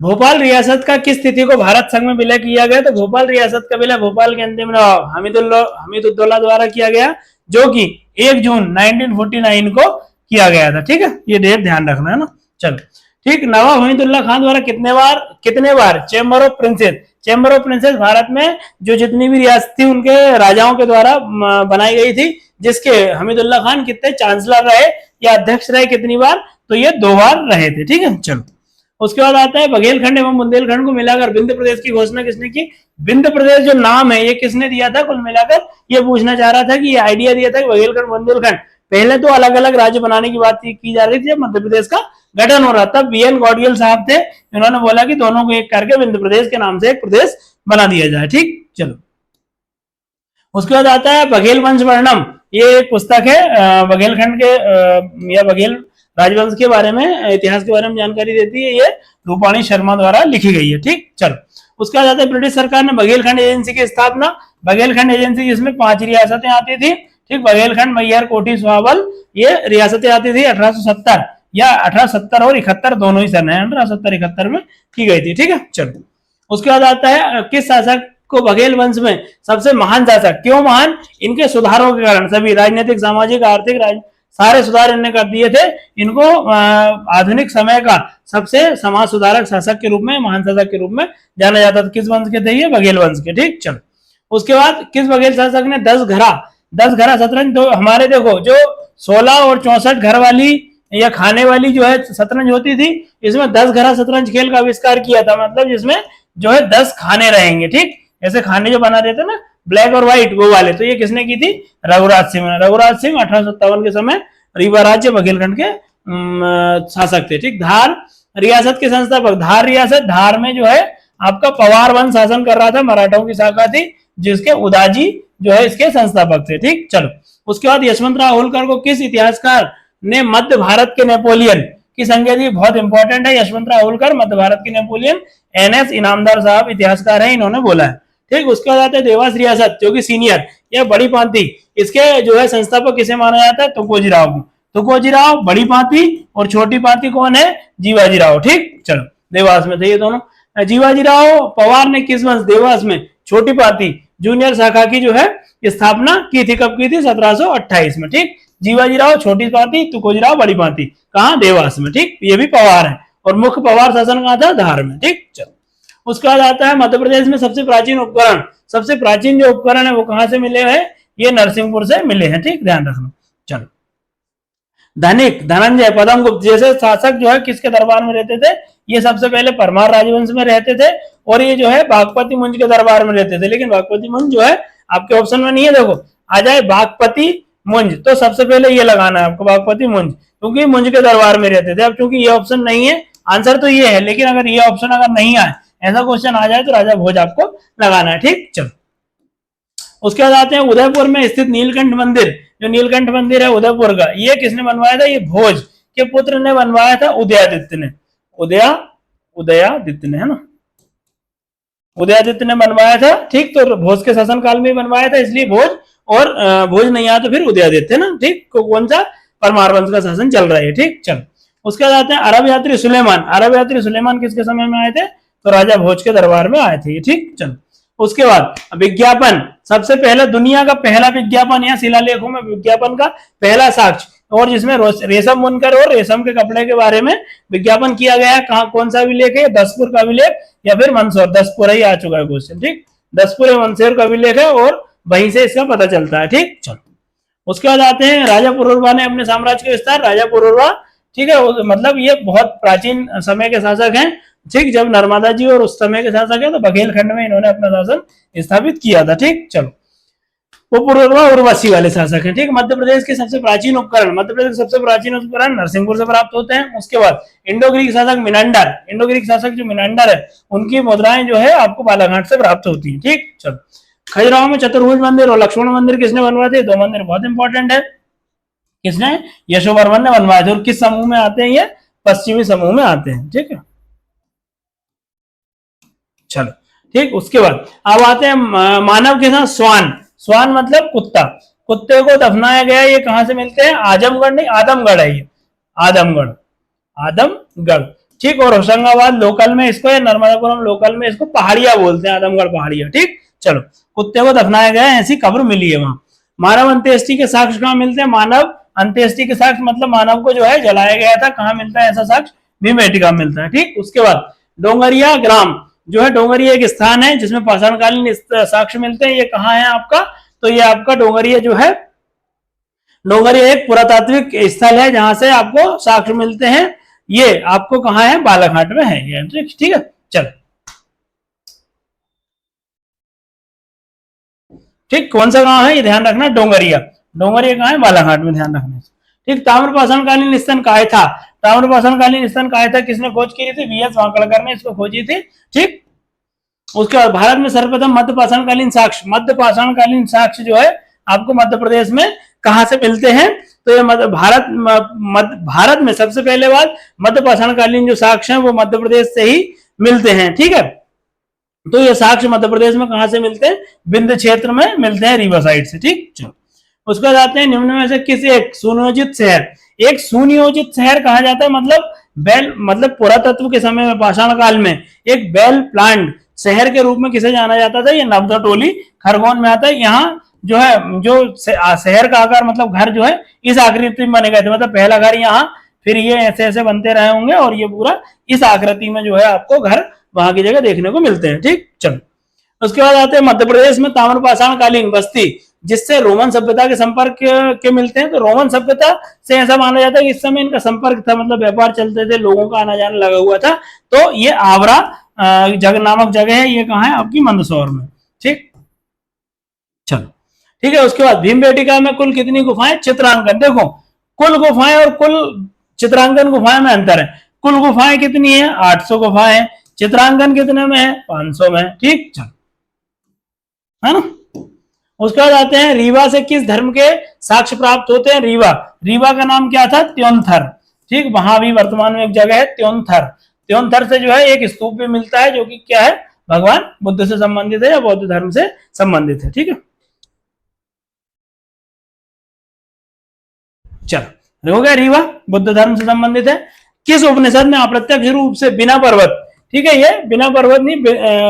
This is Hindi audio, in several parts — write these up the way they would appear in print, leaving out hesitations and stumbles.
भोपाल रियासत का किस तिथि को भारत संघ में विलय किया गया? तो भोपाल रियासत का विलय भोपाल के अंतिम नवाब हमीदुद्दौला द्वारा किया गया, जो कि 1 जून 1949 को किया गया था। ठीक है, ये डेट ध्यान रखना है ना। चलो ठीक, नवाब हमीदुल्लाह खान द्वारा कितने बार चैम्बर ऑफ प्रिंसेस भारत में जो जितनी भी रियासत थी उनके राजाओं के द्वारा बनाई गई थी, जिसके हमीदुल्लाह खान कितने चांसलर रहे या अध्यक्ष रहे कितनी बार? तो ये 2 बार रहे थे। ठीक है, चलो उसके बाद आता है बघेलखंड एवं बुंदेलखंड को मिलाकर विंध्य प्रदेश की घोषणा किसने की? विंध्य प्रदेश जो नाम है ये किसने दिया था? कुल मिलाकर ये पूछना चाह रहा था कि ये आइडिया दिया था कि बघेलखंड बुंदेलखंड, पहले तो अलग अलग राज्य बनाने की बात की जा रही थी, जब मध्य प्रदेश का गठन हो रहा, तब बीएन गौडियल साहब थे, इन्होंने बोला कि दोनों को एक करके विंध्य प्रदेश के नाम से एक प्रदेश बना दिया जाए। ठीक, चलो उसके बाद आता है बघेल वंश वर्णम, ये एक पुस्तक है बघेलखंड के या बघेल राजवंश के बारे में, इतिहास के बारे में जानकारी देती है, ये रूपाणी शर्मा द्वारा लिखी गई है। ठीक, चलो उसके बाद आता है ब्रिटिश सरकार ने बघेलखंड एजेंसी की स्थापना। बघेलखंड एजेंसी जिसमें 5 रियासतें आती थी। ठीक, बघेलखंड, मैहर, कोठी, स्वावल, ये रियासतें आती थी 1870 या 1870 और 71 दोनों ही सन है, 1870-71 में की गई थी। ठीक है, चलो उसके बाद आता है किस शासक को बघेल वंश में सबसे महान शासक, क्यों महान? इनके सुधारों के कारण, सभी राजनीतिक, सामाजिक, आर्थिक, सारे सुधार इन्होंने कर दिए थे। इनको आधुनिक समय का सबसे समाज सुधारक शासक के रूप में, महान शासक के रूप में जाना जाता था। किस वंश के थे ये? बघेल वंश के। ठीक, चलो उसके बाद किस बघेल शासक ने 10 घरा शतरंज, तो हमारे देखो जो 16 और 64 घर वाली या खाने वाली जो है शतरंज होती थी, इसमें 10 घरा शतरंज खेल का आविष्कार किया था, मतलब जिसमें जो है 10 खाने रहेंगे। ठीक, ऐसे खाने जो बना रहे थे ना ब्लैक और व्हाइट वो वाले, तो ये किसने की थी? रघुराज सिंह ने। रघुराज सिंह 1857 के समय रीवा राज्य बघेलखंड के शासक थे। ठीक, धार रियासत के संस्थापक, धार रियासत, धार में जो है आपका पवार वंश शासन कर रहा था, मराठों की शाखा थी, जिसके उदाजी जो है इसके संस्थापक थे। ठीक, चलो उसके बाद यशवंतराव होलकर को किस इतिहासकार ने मध्य भारत के नेपोलियन की संज्ञा दी? बहुत इंपॉर्टेंट है, यशवंतराव होलकर मध्य भारत के नेपोलियन। एनएस इनामदार साहब इतिहासकार हैं, इन्होंने बोला है। ठीक, उसके बाद आते हैं देवास रियासत, जो कि सीनियर या बड़ी पांति, इसके जो है संस्थापक किसे माना जाता है? तुकोजीराव को। तुकोजीराव, बड़ी पांति और छोटी पांति कौन है? जीवाजीराव। ठीक, चलो देवास में थे ये दोनों। जीवाजीराव पवार ने किस वंश? देवास में छोटी पांति जूनियर शाखा की जो है स्थापना की थी, कब की थी? 1728 में। ठीक, जीवाजीराव छोटी पांति, तुकोजीराव बड़ी पांति, कहां? देवास में। ठीक, ये भी पवार है और मुख्य पवार शासन कहां था? धार में। ठीक, चलो उसके बाद आता है मध्य प्रदेश में सबसे प्राचीन उपकरण, सबसे प्राचीन जो उपकरण है वो कहां से मिले हैं? ये नरसिंहपुर से मिले हैं। ठीक, ध्यान रखना। चलो धनिक, धनंजय, पद्मगुप्त जैसे शासक जो है किसके दरबार में रहते थे? ये सबसे पहले परमार राजवंश में रहते थे, और ये जो है बागपति मुंज के दरबार में रहते थे। लेकिन बागपति मुंज जो है आपके ऑप्शन में नहीं है, देखो आ जाए बागपति मुंज, तो सबसे पहले ये लगाना है आपको, बागपति मुंज, क्योंकि मुंज के दरबार में रहते थे। अब चूंकि ये ऑप्शन नहीं है, आंसर तो ये है, लेकिन अगर ये ऑप्शन अगर नहीं आए, ऐसा क्वेश्चन आ जाए, तो राजा भोज आपको लगाना है। ठीक, चलो उसके बाद आते हैं उदयपुर में स्थित नीलकंठ मंदिर, जो नीलकंठ मंदिर है उदयपुर का, ये किसने बनवाया था? ये भोज के पुत्र ने बनवाया था, उदयादित्य ने। उदयादित्य ने, है ना, उदयादित्य ने बनवाया था। ठीक, तो भोज के शासनकाल में बनवाया था, इसलिए भोज, और भोज नहीं आया तो फिर उदयादित्य ना। ठीक, कौन सा? परमार वंश का शासन चल रहा है। ठीक, चलो उसके बाद आते हैं अरब यात्री सुलेमान। अरब यात्री सुलेमान किसके समय में आए थे? तो राजा भोज के दरबार में आए थे। ठीक, चलो उसके बाद विज्ञापन, सबसे पहले दुनिया का पहला विज्ञापन या शिलालेखों में विज्ञापन का पहला साक्ष्य, और जिसमें रेशम बुनकर और रेशम के कपड़े के बारे में विज्ञापन किया गया है, कहां, कौन सा अभिलेख है? दसपुर का अभिलेख या फिर मंदसौर, दसपुर ही आ चुका है क्वेश्चन। ठीक, दसपुर मंदसौर का अभिलेख है और वहीं से इसका पता चलता है। ठीक, चलो उसके बाद आते हैं राजा पुरूरवा ने अपने साम्राज्य का विस्तार। राजा पुरूरवा, ठीक है, मतलब ये बहुत प्राचीन समय के शासक हैं। ठीक, जब नर्मदा जी और उस समय के शासक है, तो बघेलखंड में इन्होंने अपना शासन स्थापित किया था। ठीक, चलो वो पुरूरवा उर्वशी वाले शासक हैं। ठीक, मध्य प्रदेश के सबसे प्राचीन उपकरण, मध्य प्रदेश के सबसे प्राचीन उपकरण नरसिंहपुर से प्राप्त होते हैं। उसके बाद इंडो ग्रीक शासक मिनांडर, इंडो ग्रीक शासक जो मिनांडर है, उनकी मुद्राएं जो है आपको बालाघाट से प्राप्त होती है। ठीक, चलो खजुराहो में चतुर्भुज मंदिर और लक्ष्मण मंदिर किसने बनवाए थे? 2 मंदिर बहुत इंपॉर्टेंट है। किसने? यशोवर्मन ने बनवाए थे। और किस समूह में आते हैं ये? पश्चिमी समूह में आते हैं। ठीक है, चलो ठीक, उसके बाद अब आते हैं मानव के साथ स्वान। स्वान मतलब कुत्ता, कुत्ते को दफनाया गया, ये कहां से मिलते हैं? आजमगढ़ नहीं, आदमगढ़ है ये, आदमगढ़, आदमगढ़। ठीक। और होशंगाबाद लोकल में इसको, नर्मदापुरम लोकल में इसको पहाड़िया बोलते हैं, आदमगढ़ पहाड़िया। ठीक, चलो। कुत्ते को दफनाया गया है, ऐसी खबर मिली है वहां। मानव अंत्येष्टि के साक्ष्य कहां मिलते हैं? मानव अंत्येष्टि के साक्ष्य मतलब मानव को जो है जलाया गया था, कहां मिलता है ऐसा साक्ष्य? भीमबेटका में मिलता है। ठीक, उसके बाद डोंगरिया ग्राम जो है, डोंगरिया एक स्थान है जिसमें पाषाणकालीन साक्ष्य मिलते हैं। ये कहाँ है आपका? तो ये आपका डोंगरिया जो है, डोंगरिया एक पुरातात्विक स्थल है जहां से आपको साक्ष्य मिलते हैं। ये आपको कहाँ है? बालाघाट में है ये। ठीक है, चल। ठीक, कौन सा गांव है ये ध्यान रखना? डोंगरिया। डोंगरिया कहाँ है? बालाघाट में, ध्यान रखना। ठीक, ताम्रपाषाणकालीन स्तन काय था? ताम्रपाषाणकालीन स्तन काय था किसने खोज की थी? वीएस वांकड़कर ने इसको खोजी थी। ठीक, उसके बाद भारत में सर्वप्रथम मध्य पाषाणकालीन साक्ष्य, मध्य पाषाणकालीन साक्ष्य जो है आपको मध्य प्रदेश में कहां से मिलते हैं? तो ये भारत में सबसे पहले बात मध्य पाषाणकालीन जो साक्ष्य हैं वो मध्य प्रदेश से ही मिलते हैं। ठीक है, तो ये साक्ष्य मध्य प्रदेश में कहां से मिलते हैं? विंध्य क्षेत्र में मिलते हैं, रीवा साइड से। ठीक, चलो। उसके बाद आते हैं निम्न में से किस एक सुनियोजित शहर, एक सुनियोजित शहर कहा जाता है मतलब पुरातत्व के समय में, पाषाण काल में एक बेल प्लांट शहर के रूप में किसे जाना जाता था? ये नवदा टोली खरगोन में आता है। यहाँ जो है जो शहर का आकार मतलब घर जो है इस आकृति में बने गए थे, मतलब पहला घर यहाँ, फिर ये ऐसे ऐसे बनते रहे होंगे और ये पूरा इस आकृति में जो है आपको घर वहां की जगह देखने को मिलते हैं। ठीक, चलो। उसके बाद आते हैं मध्य प्रदेश में ताम्रपाषाण कालीन बस्ती जिससे रोमन सभ्यता के संपर्क के मिलते हैं। तो रोमन सभ्यता से ऐसा माना जाता है कि इस समय इनका संपर्क था, मतलब व्यापार चलते थे, लोगों का आना जाना लगा हुआ था। तो ये आवरा जगह नामक जगह है, ये कहाँ है? आपकी मंदसौर में। ठीक, चलो, ठीक है। उसके बाद भीमबेटका में कुल कितनी गुफाएं? चित्रांकन, देखो कुल गुफाएं और कुल चित्रांकन गुफाएं में अंतर है। कुल गुफाएं कितनी है? 800 गुफाएं। चित्रांकन कितने में है? 500 में। ठीक, चलो, है ना। उसके बाद आते हैं रीवा से किस धर्म के साक्ष्य प्राप्त होते हैं? रीवा, रीवा का नाम क्या था? त्योंथर। ठीक, वहां भी वर्तमान में एक जगह है त्योंथर। त्योंथर से जो है एक स्तूप भी मिलता है जो कि क्या है? भगवान बुद्ध से संबंधित है या बौद्ध धर्म से संबंधित है। ठीक है, चलो, हो गया रीवा बुद्ध धर्म से संबंधित है। किस उपनिषद में अप्रत्यक्ष रूप से बिना पर्वत, ठीक है, ये बिना पर्वत नहीं,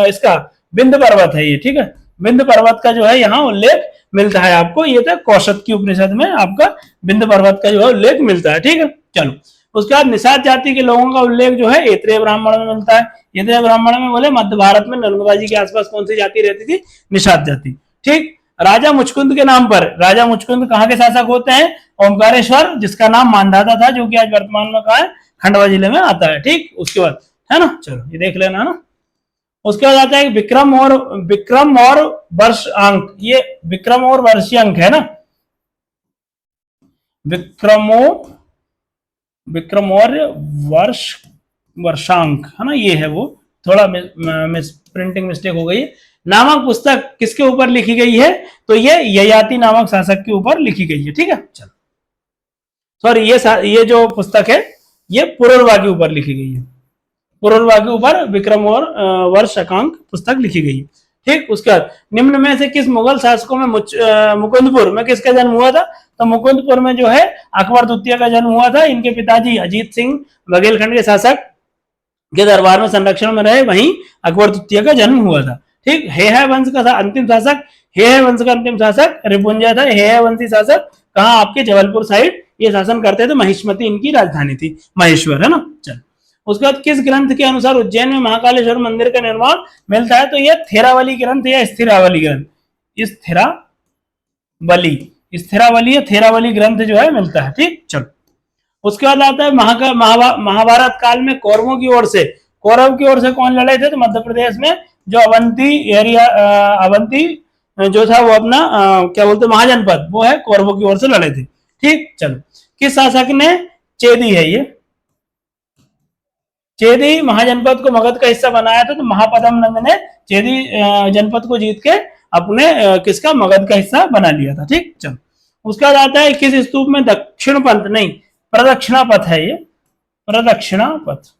इसका बिंद पर्वत है ये। ठीक है, बिंद पर्वत का जो है यहाँ उल्लेख मिलता है आपको। ये था कौशत की उपनिषद में आपका बिंद पर्वत का जो है उल्लेख मिलता है। ठीक है, चलो। उसके बाद निषाद जाति के लोगों का उल्लेख जो है ऐत्रेय ब्राह्मण में मिलता है। ऐत्रेय ब्राह्मण में बोले मध्य भारत में नर्मदा जी के आसपास कौन सी जाति रहती थी? निषाद जाति। ठीक, राजा मुचकुंद के नाम पर, राजा मुचकुंद कहाँ के शासक होते हैं? ओमकारेश्वर, जिसका नाम मानधाता था, जो कि आज वर्तमान में कहा है? खंडवा जिले में आता है। ठीक, उसके बाद है ना, चलो ये देख लेना ना। उसके बाद आता है विक्रम और वर्ष अंक, ये विक्रम और वर्षीय अंक है ना, विक्रम और वर्षांक है ना, ये है वो। थोड़ा प्रिंटिंग मिस्टेक हो गई है। नामक पुस्तक किसके ऊपर लिखी गई है? तो ये ययाति नामक शासक के ऊपर लिखी गई है। ठीक है, चलो, सॉरी, ये जो पुस्तक है ये पुरुरवा के ऊपर लिखी गई है। पुरुरवा के ऊपर विक्रम और वर्षांक पुस्तक लिखी गई है। ठीक, उसके बाद निम्न में से किस मुगल शासकों में मुकुंदपुर में किसका जन्म हुआ था? तो मुकुंदपुर में जो है अकबर द्वितीय का जन्म हुआ था। इनके पिताजी अजीत सिंह बघेलखंड के शासक के दरबार में संरक्षण में रहे, वहीं अकबर द्वितीय का जन्म हुआ था। ठीक, हेह वंश का अंतिम शासक, हेह वंश का अंतिम शासक रिपुंजय था। हेह वंशी शासक कहाँ? आपके जबलपुर साइड ये शासन करते थे। महिष्मती इनकी राजधानी थी, महेश्वर, है ना। चल, उसके बाद किस ग्रंथ के अनुसार उज्जैन में महाकालेश्वर मंदिर का निर्माण मिलता है? तो यह थेरावली ग्रंथ या स्थिरावली ग्रंथ, स्थिरावली या थेरावली ग्रंथ जो है मिलता है। ठीक, चलो। उसके बाद आता है महाभारत काल में कौरवों की ओर से, कौरव की ओर से कौन लड़े थे? तो मध्य प्रदेश में जो अवंती एरिया, अवंती जो था वो अपना क्या बोलते महाजनपद, वो है कौरवों की ओर से लड़े थे। ठीक, चलो। किस शासक ने चेदी है ये, चेदी महाजनपद को मगध का हिस्सा बनाया था? तो महापदम नंद ने चेदी जनपद को जीत के अपने किसका मगध का हिस्सा बना लिया था। ठीक, चलो। उसके बाद आता है किस स्तूप में दक्षिण पंथ नहीं प्रदक्षिणा पथ है? ये प्रदक्षिणा पथ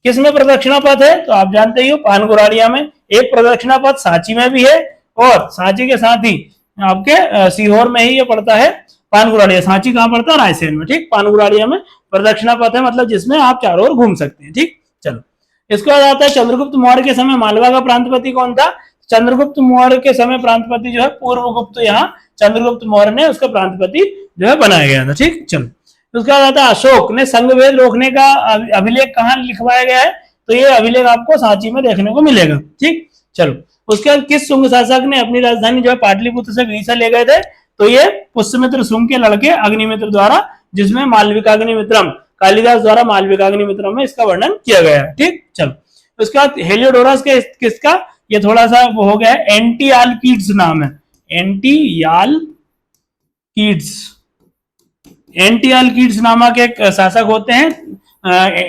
किसमें प्रदक्षिणा पथ है? तो आप जानते ही हो पानगुराड़िया में एक प्रदक्षिणा पथ सांची में भी है, और सांची के साथ ही आपके सीहोर में ही ये पड़ता है पानगुराड़िया। सांची कहाँ पड़ता है? रायसेन में। ठीक, पानगुराड़िया में प्रदक्षिणा पथ है, मतलब जिसमें आप चारों ओर घूम सकते हैं। ठीक, चलो इसके बाद आता है चंद्रगुप्त मौर्य के समय मालवा का प्रांतपति कौन था? चंद्रगुप्त मौर्य के समय प्रांतपति जो है पूर्वगुप्त, यहाँ चंद्रगुप्त मौर्य ने उसका प्रांतपति जो है बनाया गया था। ठीक, चलो उसके बाद आता है अशोक ने संघवेद रोकने का अभिलेख कहाँ लिखवाया गया है? तो ये अभिलेख आपको सांची में देखने को मिलेगा। ठीक, चलो उसके बाद किस शुंग शासक ने अपनी राजधानी जो है पाटलिपुत्र से विदिशा ले गए थे? तो ये पुष्यमित्र शुंग के लड़के अग्निमित्र द्वारा, जिसमें मालविकाग्निमित्रम, कालिदास द्वारा मालविकाग्निमित्रम में इसका वर्णन किया गया है। ठीक, चलो उसके बाद हेलियोडोरस के किसका, ये थोड़ा सा वो हो गया है, एंटीआलकीड्स नाम है, एंटीआलकीड्स नामक एक शासक होते हैं,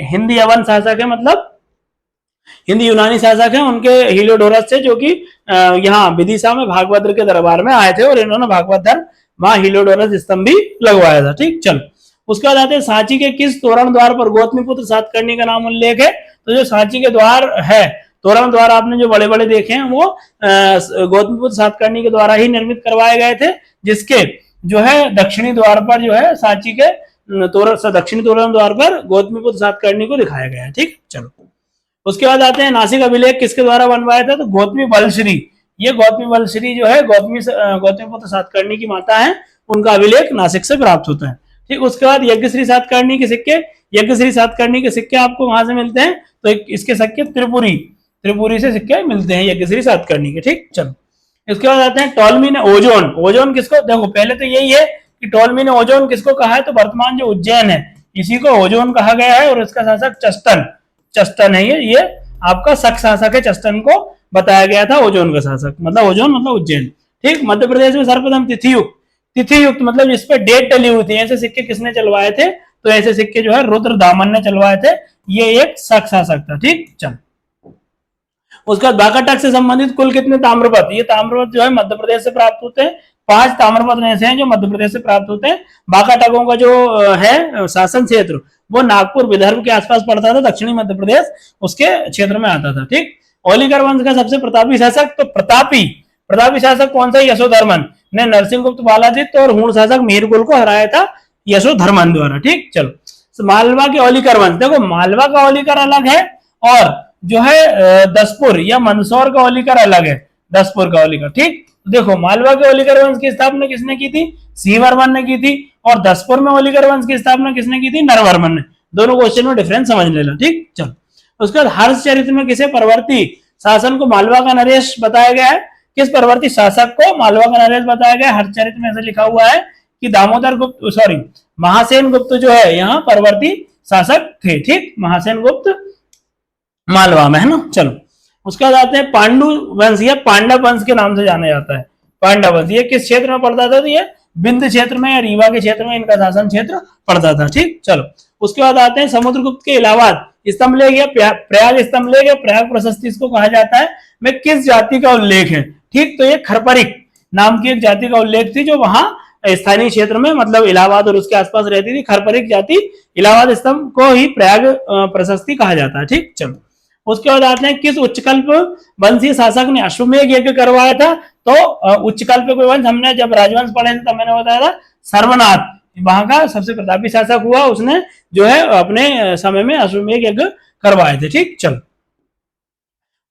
हिंदी यवन शासक है, मतलब हिंदी यूनानी शासक है, उनके हेलियोडोरस से, जो कि यहाँ विदिशा में भागवत के दरबार में आए थे और इन्होंने भागवत धर्म वहां हेलियोडोरस स्तंभ भी लगवाया था। ठीक, चलो उसके बाद आते हैं सांची के किस तोरण द्वार पर गौतमीपुत्र सातकर्णी का नाम उल्लेख है? तो जो सांची के द्वार है, तोरण द्वार आपने जो बड़े बड़े देखे हैं, वो गौतमीपुत्र सातकर्णी के द्वारा ही निर्मित करवाए गए थे, जिसके जो है दक्षिणी द्वार पर जो है सांची के दक्षिणी तोरण द्वार पर गौतमीपुत्र सातकर्णी को दिखाया गया है। ठीक, चलो उसके बाद आते हैं नासिक अभिलेख किसके द्वारा बनवाया था? तो गौतमी बलश्री, ये गौतमी बलश्री जो है गौतमीपुत्र सातकर्णी की माता है, उनका अभिलेख नासिक से प्राप्त होता है। ठीक, उसके बाद यज्ञश्री सातकर्णी के सिक्के, यज्ञश्री सातकर्णी के सिक्के आपको वहां से मिलते हैं, तो इसके सिक्के त्रिपुरी से सिक्के मिलते हैं यज्ञश्री सातकर्णी के। ठीक, चलो इसके बाद आते हैं टॉलमी ने ओजोन किसको, देखो पहले तो यही है कि टॉलमी ने ओजोन किसको कहा है? तो वर्तमान जो उज्जैन है इसी को ओजोन कहा गया है, और इसका शासक चस्टन है, ये आपका शक शासक है, चस्टन को बताया गया था ओजोन का शासक, मतलब ओजोन मतलब उज्जैन। ठीक, मध्य प्रदेश में सर्वप्रथम तिथियुक्त मतलब जिस पे डेट डली हुई थी, ऐसे सिक्के किसने चलवाए थे? तो ऐसे सिक्के जो है रुद्रदामन ने चलवाए थे, ये एक शक शासक था। ठीक, चल उसके बाद बाकाटक से संबंधित कुल कितने ताम्रपत्र? ये ताम्रपत्र जो है मध्य प्रदेश से प्राप्त होते हैं, 5 ताम्रपत्र ऐसे हैं जो मध्य प्रदेश से प्राप्त होते हैं। बाकाटकों का जो है शासन क्षेत्र वो नागपुर विदर्भ के आसपास पड़ता था, दक्षिणी मध्य प्रदेश उसके क्षेत्र में आता था। ठीक, ओलिकर वंश का सबसे प्रतापी शासक, तो प्रतापी शासक कौन सा? यशोधर्मन ने नरसिंह गुप्त बालादित्य और हूण शासक मीरकुल को हराया था यशोधर्मन द्वारा। ठीक, चलो मालवा के ओलिकर वंश, देखो मालवा का ओलिकर अलग है और जो है दसपुर या मंदसौर का ओलिकर अलग है, दसपुर का ओलिकर। ठीक, देखो मालवा के ओलिकर वंश की स्थापना किसने की थी? सिंहवर्मन ने की थी, और दसपुर में ओलिकर वंश की स्थापना किसने की थी? नरवर्मन ने। दोनों क्वेश्चन में डिफरेंस समझ लेना। ठीक, चलो उसके बाद हर्षचरित्र में किसे परवर्ती शासन को मालवा का नरेश बताया गया है? किस परवर्ती शासक को मालवा का नरेश बताया गया? हर्षचरित्र में ऐसा लिखा हुआ है कि दामोदर गुप्त, सॉरी महासेन गुप्त जो है यहाँ परवर्ती शासक थे। ठीक, महासेन गुप्त मालवा में है ना। चलो उसके बाद आते हैं पांडु वंश या पांडव वंश के नाम से जाना जाता है। पांडव वंश ये किस क्षेत्र में पड़ता था? तो ये बिंद क्षेत्र में या रीवा के क्षेत्र में इनका शासन क्षेत्र पड़ता था। ठीक, चलो उसके बाद आते हैं समुद्रगुप्त के इलाहाबाद स्तंभलेख या प्रयाग स्तंभलेख या प्रयाग प्रशस्ति इसको कहा जाता है, में किस जाति का उल्लेख है? ठीक, तो ये खरपरिक नाम की एक जाति का उल्लेख थी जो वहां स्थानीय क्षेत्र में, मतलब इलाहाबाद और उसके आसपास रहती थी। खरपरिक जाति इलाहाबाद स्तंभ को ही प्रयाग प्रशस्ति कहा जाता है। ठीक, चलो उसके बाद आते हैं किस उच्चकल्प वंशीय शासक ने अश्वमेध यज्ञ करवाया था? तो उच्चकल्प कोई वंश, हमने जब राजवंश पढ़े थे तब मैंने बताया था सर्वनाथ वहां का सबसे प्रतापी शासक हुआ, उसने जो है अपने समय में अश्वमेध यज्ञ करवाए थे। ठीक, चलो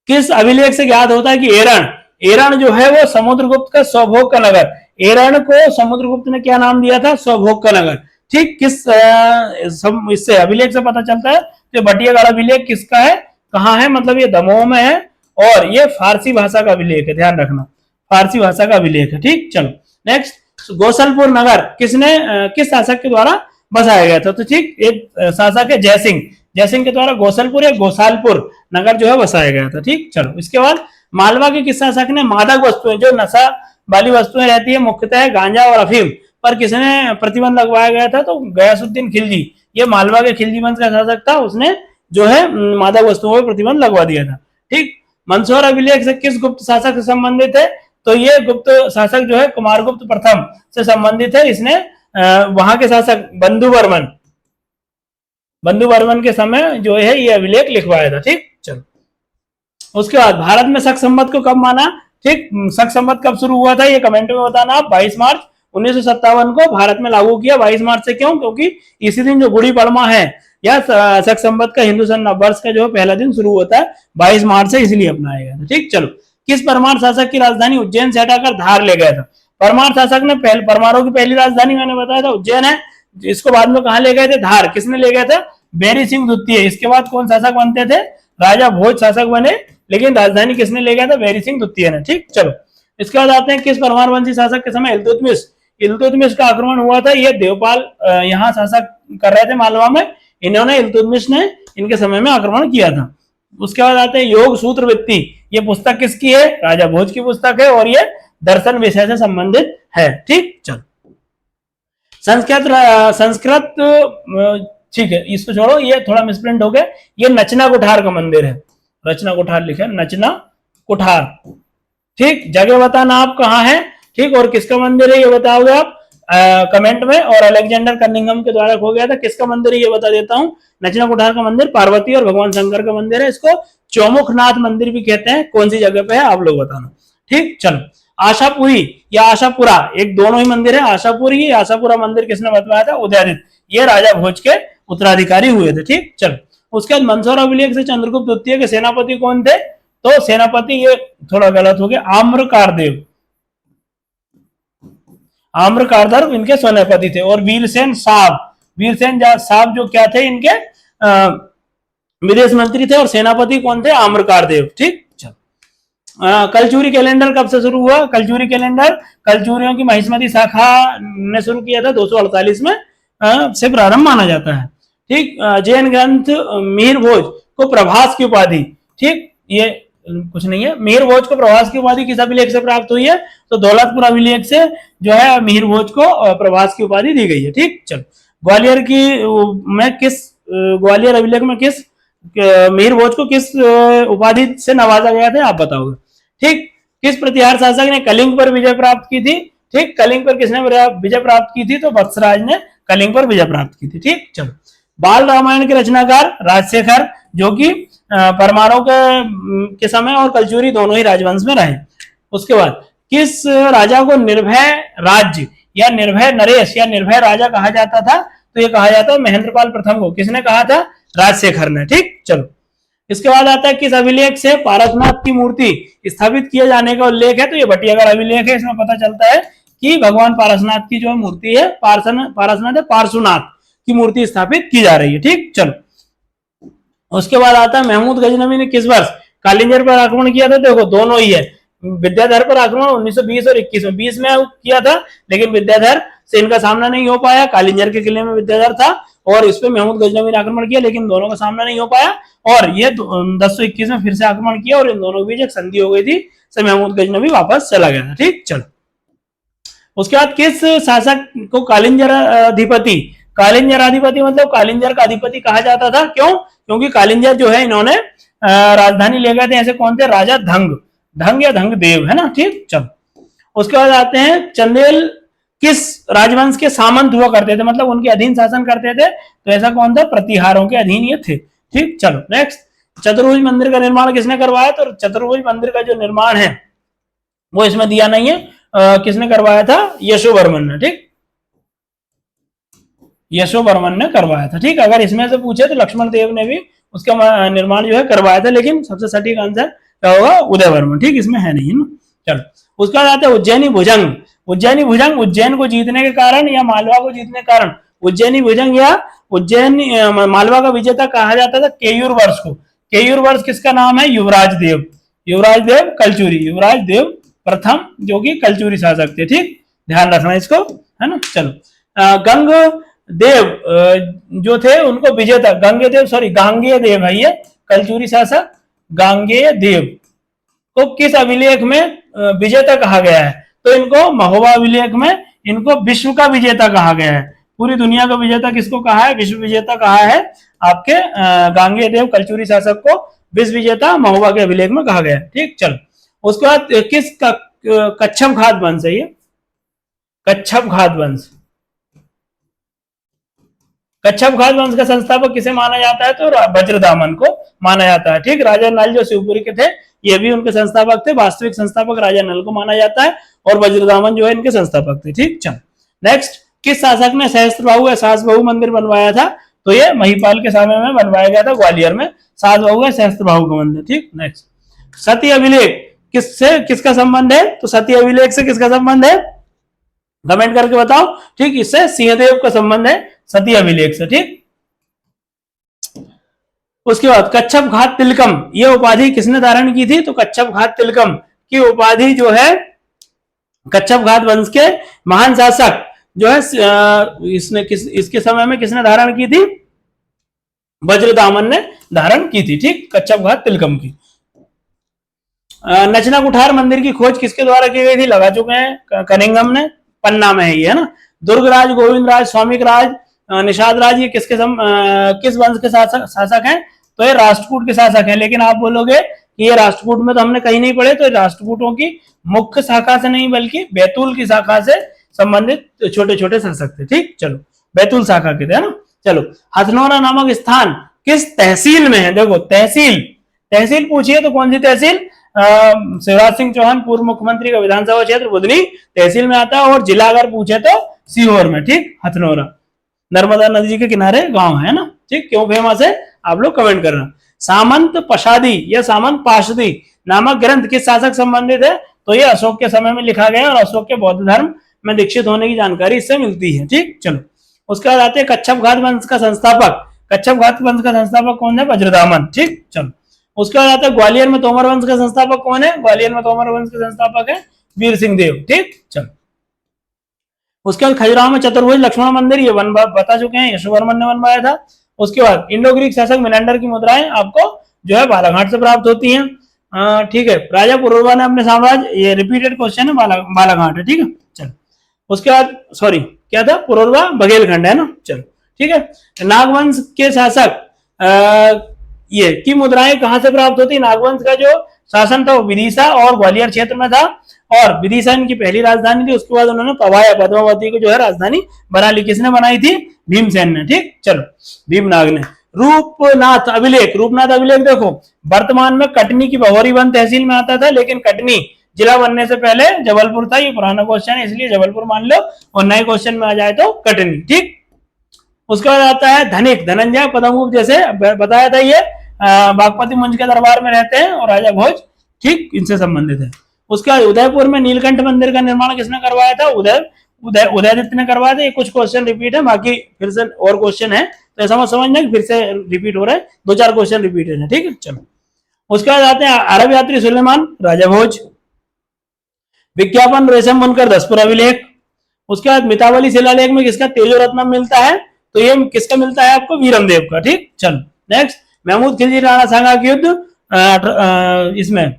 किस अभिलेख से ज्ञात होता है कि एरण जो है वो समुद्रगुप्त का स्वभोग का नगर, एरण को समुद्रगुप्त ने क्या नाम दिया था? स्वभोग का नगर। ठीक, किस इससे अभिलेख से पता चलता है? तो बटियागढ़ अभिलेख किसका है, कहाँ है? मतलब ये दमोह में है और ये फारसी भाषा का अभिलेख है, ध्यान रखना फारसी भाषा का अभिलेख है। ठीक, चलो नेक्स्ट गोसलपुर नगर किस शासक के द्वारा बसाया गया था? तो ठीक, एक शासक है जयसिंह के द्वारा गोसलपुर या गोसालपुर नगर जो है बसाया गया था। ठीक, चलो इसके बाद मालवा के किस शासक ने मादक वस्तुएं, जो नशा वाली वस्तुएं रहती है मुख्यतः गांजा और अफीम पर किसने प्रतिबंध लगवाया गया था? तो गयासुद्दीन खिलजी, ये मालवा के खिलजी वंश का शासक था, उसने जो है मादक वस्तुओं पर प्रतिबंध लगवा दिया था। ठीक, मंदसौर अभिलेख से किस गुप्त शासक से संबंधित है? तो ये गुप्त शासक जो है कुमारगुप्त प्रथम से संबंधित है, इसने वहां के शासक बंधु वर्मन के समय जो है ये अभिलेख लिखवाया था। ठीक, चलो उसके बाद भारत में शक संवत को कब माना? ठीक, शक संवत कब शुरू हुआ था ये कमेंट में बताना आप। 22 मार्च 1957 को भारत में लागू किया 22 मार्च से। क्यों? क्योंकि इसी दिन जो गुड़ी पड़वा है या शक संवत का हिंदू सन नववर्ष का जो पहला दिन शुरू होता है 22 मार्च से, इसलिए अपनाया गया था। ठीक, चलो। किस परमार शासक की राजधानी उज्जैन से हटाकर धार ले गया था? परमार शासक ने परमारों की पहली राजधानी मैंने बताया था उज्जैन है, इसको बाद में कहां ले गए थे? धार। किसने ले गया था? बैरी सिंह द्वितीय। इसके बाद कौन शासक बनते थे? राजा भोज शासक बने, लेकिन राजधानी किसने ले गया था? बैरी सिंह द्वितीय ने। ठीक, चलो। इसके बाद आते हैं किस परमार वंशी शासक के समय इल्तुतमिश का आक्रमण हुआ था? ये देवपाल यहाँ शासक कर रहे थे मालवा में, इन्होंने इल्तुतमिश ने इनके समय में आक्रमण किया था। उसके बाद आते हैं योग सूत्र वृत्ति। ये पुस्तक किसकी है? राजा भोज की पुस्तक है और ये दर्शन विषय से संबंधित है। ठीक, चलो। संस्कृत ठीक है, इसको छोड़ो, ये थोड़ा मिसप्रिंट हो गया। ये नचना कुठार का मंदिर है, रचना कुठार लिखा है, नचना कुठार। ठीक, जगह बताना आप कहाँ है। ठीक, और किसका मंदिर है ये बताओगे आप कमेंट में। और अलेक्जेंडर कनिंघम के द्वारा खो गया था, किसका मंदिर है ये बता देता हूँ। नचना कुठार का मंदिर पार्वती और भगवान शंकर का मंदिर है, इसको चौमुखनाथ मंदिर भी कहते हैं। कौन सी जगह पे है आप लोग बताना। ठीक, चलो। आशापुरी या आशापुरा, एक दोनों ही मंदिर है। आशापुरी आशापुरा मंदिर किसने बतवाया था? उदयदित्य, ये राजा भोज के उत्तराधिकारी हुए थे। ठीक, चलो। उसके बाद मंदसौर अभिलेख से चंद्रगुप्त द्वितीय के सेनापति कौन थे? तो सेनापति, ये थोड़ा गलत हो गया, आम्रकारदेव, आम्रकारदेव इनके सेनापति थे। और वीरसेन साहब जो क्या थे? इनके विदेश मंत्री थे। और सेनापति कौन थे? आम्रकारदेव। ठीक, कलचुरी कैलेंडर कब से शुरू हुआ? कलचुरी कैलेंडर कलचुरियों की महिष्मती शाखा ने शुरू किया था 248 में से प्रारंभ माना जाता है। ठीक, जैन ग्रंथ मिहिर भोज को प्रभास की उपाधि, ठीक, ये कुछ नहीं है, मिहिर भोज को प्रभास की उपाधि किस अभिलेख से प्राप्त हुई है? तो दौलतपुर अभिलेख से जो है मिहिर भोज को प्रभास की उपाधि दी गई है। ठीक, चलो। ग्वालियर अभिलेख में किस मिहिर भोज को किस उपाधि से नवाजा गया था आप बताओगे। ठीक, किस प्रतिहार शासक ने कलिंग पर विजय प्राप्त की थी? ठीक, कलिंग पर किसने विजय प्राप्त की थी? तो वत्सराज ने कलिंग पर विजय प्राप्त की थी। ठीक, चलो। बाल रामायण के रचनाकार राजशेखर, जो कि परमारों के समय और कलचुरी दोनों ही राजवंश में रहे। उसके बाद किस राजा को निर्भय राज्य या निर्भय नरेश या निर्भय राजा कहा जाता था? तो ये कहा जाता है महेंद्रपाल प्रथम को। किसने कहा था? राजशेखर ने। ठीक, चलो। इसके बाद आता है किस अभिलेख से पारसनाथ की मूर्ति स्थापित किए जाने का उल्लेख है? तो ये भटियागढ़ अभिलेख है। इसमें पता चलता है कि भगवान पारसनाथ की जो मूर्ति है पार्श्वनाथ की मूर्ति स्थापित की जा रही है। ठीक, चलो। उसके बाद आता है महमूद गजनवी ने किस वर्ष कालिंजर पर आक्रमण किया था? देखो दोनों ही है, विद्याधर पर आक्रमण 1920 और 21 में, 20 में किया था, लेकिन विद्याधर से इनका सामना नहीं हो पाया। कालिंजर के किले में विद्याधर था और इस पे महमूद गजनवी ने आक्रमण किया, लेकिन दोनों का सामना नहीं हो पाया। और ये 1021 में फिर से आक्रमण किया और इन दोनों के बीच एक संधि हो गई थी, से महमूद गजनवी वापस चला गया था। ठीक, चलो। उसके बाद किस शासक को कालिंजर अधिपति मतलब कालिंजर का अधिपति कहा जाता था? क्यों? क्योंकि कालिंजर जो है इन्होंने राजधानी ले गए थे। ऐसे कौन थे? राजा धंग या धंग देव, है ना। ठीक, चलो। उसके बाद आते हैं चंदेल किस राजवंश के सामंत हुआ करते थे, मतलब उनके अधीन शासन करते थे? तो ऐसा कौन था? प्रतिहारों के अधीन ये थे। ठीक, चलो। नेक्स्ट, चतुर्भुज मंदिर का निर्माण किसने करवाया? तो चतुर्भुज मंदिर का जो निर्माण है वो इसमें दिया नहीं है, किसने करवाया था? यशोवर्मन ने। ठीक, यशोवर्मन ने करवाया था। ठीक, अगर इसमें से पूछे तो लक्ष्मण देव ने भी उसका निर्माण जो है करवाया था, लेकिन सबसे सटीक आंसर क्या होगा? उदयवर्मन। ठीक, इसमें है नहीं, है ना। चलो। उसका आता है उज्जैनी भुजंग। उज्जैन को जीतने के कारण या मालवा को जीतने के कारण उज्जैनी भुजंग या उज्जैन मालवा का विजेता कहा जाता था केयूर वर्ष को। केयूर वर्ष किसका नाम है? युवराज देव कलचुरी, युवराज देव प्रथम, जो कि कलचुरी शासक थे। ठीक, ध्यान रखना इसको, है ना। चलो। गंग देव जो थे उनको विजेता, गांगेय देव है ये कलचुरी शासक। गांगेय देव को किस अभिलेख में विजेता कहा गया है? तो इनको महोबा अभिलेख में इनको विश्व का विजेता कहा गया है। पूरी दुनिया का विजेता किसको कहा है? विश्व विजेता कहा है आपके गांगेय देव कलचुरी शासक को विश्व विजेता महोबा के अभिलेख में कहा गया है। ठीक, चलो। उसके बाद किस कच्छप घात वंश है ये? कच्छप कच्छप घात वंश का संस्थापक किसे माना जाता है, तो वज्रदामन को माना जाता है। ठीक, राजा नल जो शिवपुरी के थे ये भी उनके संस्थापक थे, वास्तविक संस्थापक राजा नल को माना जाता है और वज्रदामन जो है इनके संस्थापक थे। ठीक, चल नेक्स्ट, किस शासक ने सहस्त्रबाहु या सासबहु मंदिर बनवाया था, तो ये महिपाल के समय में बनवाया गया था, ग्वालियर में सासबहु या सहस्त्रबाहु का मंदिर। ठीक, नेक्स्ट, सती अभिलेख किससे किसका संबंध है, तो सती अभिलेख से किसका संबंध है, कमेंट करके बताओ। ठीक, इससे सिंहदेव का संबंध है सती अभिलेख से। ठीक, उसके बाद कच्छप घात तिलकम ये उपाधि किसने धारण की थी, तो कच्छप घात तिलकम की उपाधि जो है कच्छप घात वंश के महान शासक जो है इसके समय में किसने धारण की थी, वज्रदामन ने धारण की थी। ठीक, कच्छप घात तिलकम की। नचना कुठार मंदिर की खोज किसके द्वारा की गई थी, लगा चुके हैं, कनिंघम ने, पन्ना में है ये, है ना। दुर्गराज, गोविंद राज, स्वामिक राज, निषाद राज ये किस वंश के शासक हैं, तो ये राष्ट्रकूट के शासक हैं। लेकिन आप बोलोगे कि ये राष्ट्रकूट में तो हमने कहीं नहीं पढ़े, तो राष्ट्रकूटों की मुख्य शाखा से नहीं बल्कि बैतूल की शाखा से संबंधित छोटे छोटे शासक थे। ठीक, चलो बैतूल शाखा के थे, है ना। चलो, हथनोरा नामक स्थान किस तहसील में है, देखो तहसील पूछिए तो कौन सी तहसील, शिवराज सिंह चौहान पूर्व मुख्यमंत्री का विधानसभा क्षेत्र बुधनी तहसील में आता है, और जिला अगर पूछे तो सीहोर में। ठीक, हथनोरा नर्मदा नदी के किनारे गांव है ना। ठीक, क्यों फेमस है आप लोग कमेंट करना। सामंत पशादी या सामंत पाशदी नामक ग्रंथ किस शासक संबंधित है, तो ये अशोक के समय में लिखा गया और अशोक के बौद्ध धर्म में दीक्षित होने की जानकारी इससे मिलती है। ठीक, चलो उसके बाद आते हैं कच्छप घात वंश का संस्थापक। कच्छप घात वंश का संस्थापक कौन है, वज्रदामन। ठीक, चलो उसके बाद आता है ग्वालियर में तोमर वंश का संस्थापक कौन है, ग्वालियर में तोमर वंश के संस्थापक है वीर सिंह देव। ठीक, चलो उसके बाद खजुराहो में चतुर्भुज लक्ष्मण मंदिर ये बता चुके हैं, यशोवर्मन ने बनवाया था। उसके बाद इंडो ग्रीक शासक मिनांडर की मुद्राएं आपको जो है बालाघाट से प्राप्त होती हैं। ठीक है, राजा पुरुरवा ने अपने साम्राज्य, ये रिपीटेड क्वेश्चन है, बालाघाट है। ठीक है, चलो उसके बाद सॉरी क्या था, पुरुरवा बघेलखंड है ना। चलो ठीक है, नागवंश के शासक ये की मुद्राएं कहां से प्राप्त होती, नागवंश का जो शासन था वो विदिशा और ग्वालियर क्षेत्र में था, और विदिशा इनकी पहली राजधानी थी। उसके बाद उन्होंने पवाया पद्मावती को जो है राजधानी बना ली। किसने बनाई थी, भीमसेन ने। ठीक, चलो भीमनाग ने। रूपनाथ अभिलेख, रूपनाथ अभिलेख देखो वर्तमान में कटनी की भगौरीवन तहसील में आता था, लेकिन कटनी जिला बनने से पहले जबलपुर था। ये पुराना क्वेश्चन है इसलिए जबलपुर मान लो, और नए क्वेश्चन में आ जाए तो कटनी। ठीक, उसके बाद आता है धनिक, धनंजय पद्मगुप्त जैसे बताया था ये बागपति मुंज के दरबार में रहते हैं, और राजा भोज ठीक इनसे संबंधित है। उसके बाद उदयपुर में नीलकंठ मंदिर का निर्माण किसने करवाया था, उदयदित्य ने करवाया था। ये कुछ क्वेश्चन रिपीट है, बाकी फिर से और क्वेश्चन है तो समझना फिर से रिपीट हो रहा है, 2-4 क्वेश्चन रिपीटेड है। ठीक है, चलो उसके बाद आते हैं अरब यात्री सुलेमान, राजा भोज। विज्ञापन रेशम बनकर 10 अभिलेख। उसके बाद मितावली शिलालेख में किसका तेजो रत्नम मिलता है, तो ये किसका मिलता है आपको, वीरमदेव का। ठीक, चलो नेक्स्ट, महमूद खिलजी राणा सांगा के युद्ध इसमें।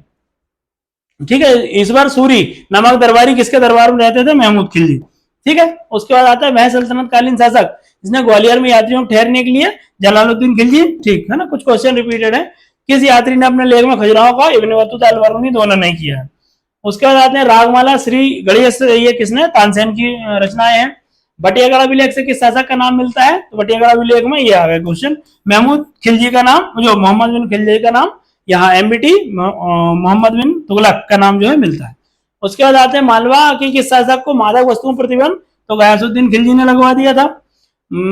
ठीक है, ईश्वर सूरी नामक दरबारी किसके दरबार में रहते थे, महमूद खिलजी। ठीक है, उसके बाद आता है वह सल्तनत कालीन शासक जिसने ग्वालियर में यात्रियों को ठहरने के लिए, जलालुद्दीन खिलजी। ठीक है ना, कुछ क्वेश्चन रिपीटेड है। किस यात्री ने अपने लेख में खजुराहो का इब्न बतूता अल-बरूनी दोनों नहीं किया। उसके बाद आते हैं रागमाला श्री गणेश, ये किसने, तानसेन की रचनाएं हैं। बटियागढ़ अभिलेख से किस शासक का नाम मिलता है, तो बटियागढ़ अभिलेख में ये आ गया क्वेश्चन, महमूद खिलजी का नाम, जो मोहम्मद बिन खिलजी का नाम यहाँ एमबीटी मोहम्मद बिन तुगलक का नाम जो है मिलता है। उसके बाद आते हैं मालवा के किस शासक को मादक वस्तुओं प्रतिबंध, तो गयासुद्दीन खिलजी ने लगवा दिया था।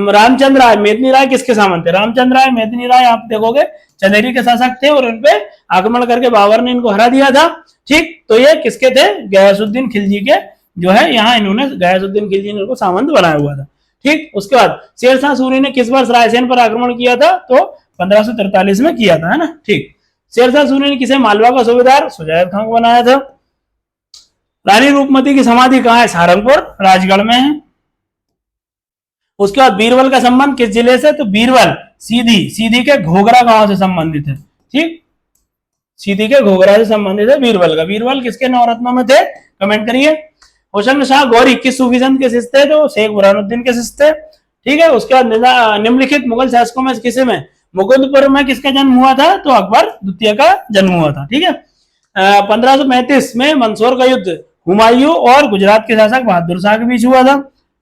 रामचंद्र राय मेदिनी राय किसके सामंत थे, रामचंद्र राय मेदिनी राय आप देखोगे चंदेरी के शासक थे, और उनपे आक्रमण करके बाबर ने इनको हरा दिया था। ठीक, तो ये किसके थे, गयासुद्दीन खिलजी के जो है, यहाँ इन्होंने गयासुद्दीन खिलजी ने उनको सामंत बनाया हुआ था। ठीक, उसके बाद शेरशाह सूरी ने किस वर्ष रायसेन पर आक्रमण किया था, तो 1543 में किया था, है ना। ठीक, शेरशाह सूरी ने किसे मालवा का सूबेदार सुजायद खान को बनाया था। रानी रूपमती की समाधि कहाँ है, सहारनपुर राजगढ़ में है। उसके बाद बीरबल का संबंध किस जिले से, तो बीरबल सीधी के घोघरा गांव से संबंधित है। ठीक, सीधी के घोघरा से संबंधित है बीरबल का। बीरबल किसके नवरत्नों में थे, कमेंट करिए। होशंग शाह गौरी किस सूफी संत के शिष्य थे, तो शेख बुरहानुद्दीन के शिष्य थे। ठीक है, उसके बाद निम्नलिखित मुगल शासकों में किसे में, मुकुंदपुर में किसका जन्म हुआ था, तो अकबर द्वितीय का जन्म हुआ था। ठीक है, 1535 में मंदसौर का युद्ध हुमायूं और गुजरात के शासक बहादुर शाह के बीच हुआ था।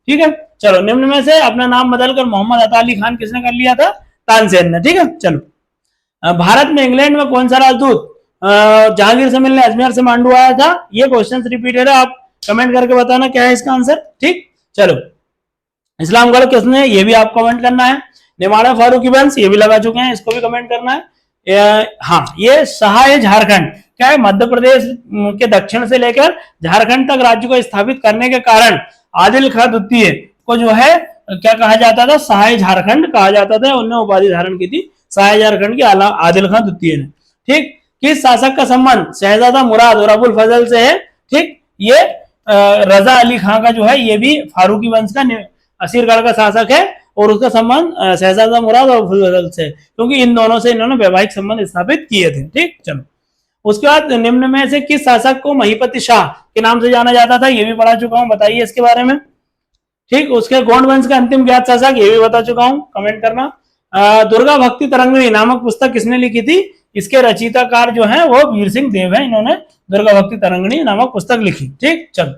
ठीक है, चलो, निम्न में से अपना नाम बदलकर मोहम्मद अता अली खान किसने कर लिया था? तानसेन ने। ठीक है, चलो। भारत में इंग्लैंड में कौन सा राजदूत जहांगीर से मिलने अजमेर से मांडू आया था? ये क्वेश्चन रिपीटेड है, आप कमेंट करके बताना क्या है इसका आंसर। ठीक, चलो। इस्लामगढ़ किसने? ये भी आप कमेंट करना है। निमाड़ा फारूकी वंश, ये भी लगा चुके हैं, इसको भी कमेंट करना है। हाँ, ये सहाय झारखंड क्या है? मध्य प्रदेश के दक्षिण से लेकर झारखंड तक राज्य को स्थापित करने के कारण आदिल खां द्वितीय को जो है क्या कहा जाता था? सहाय झारखंड कहा जाता था। उन्होंने उपाधि धारण की थी सहाय झारखंड की आदिल खां द्वितीय ने। ठीक, किस शासक का संबंध शहजादा मुराद और अबुल फजल से है? ठीक, ये रजा अली खां का जो है ये भी फारूकी वंश का असीरगढ़ का शासक है और उसका संबंध शहजादा मुराद और अबुल फजल से, क्योंकि इन दोनों से इन्होंने वैवाहिक संबंध स्थापित किए थे। ठीक, चलो। उसके बाद निम्न में से किस शासक को महिपति शाह के नाम से जाना जाता था? ये भी पढ़ा चुका हूं, बताइए इसके बारे में। ठीक, उसके गोंड वंश का अंतिम ज्ञात शासक, ये भी बता चुका हूं, कमेंट करना। दुर्गा भक्ति तरंगिणी नामक पुस्तक किसने लिखी थी? इसके रचयिताकार जो है वो वीर सिंह देव है, इन्होंने दुर्गा भक्ति तरंगिणी नामक पुस्तक लिखी। ठीक, चलो।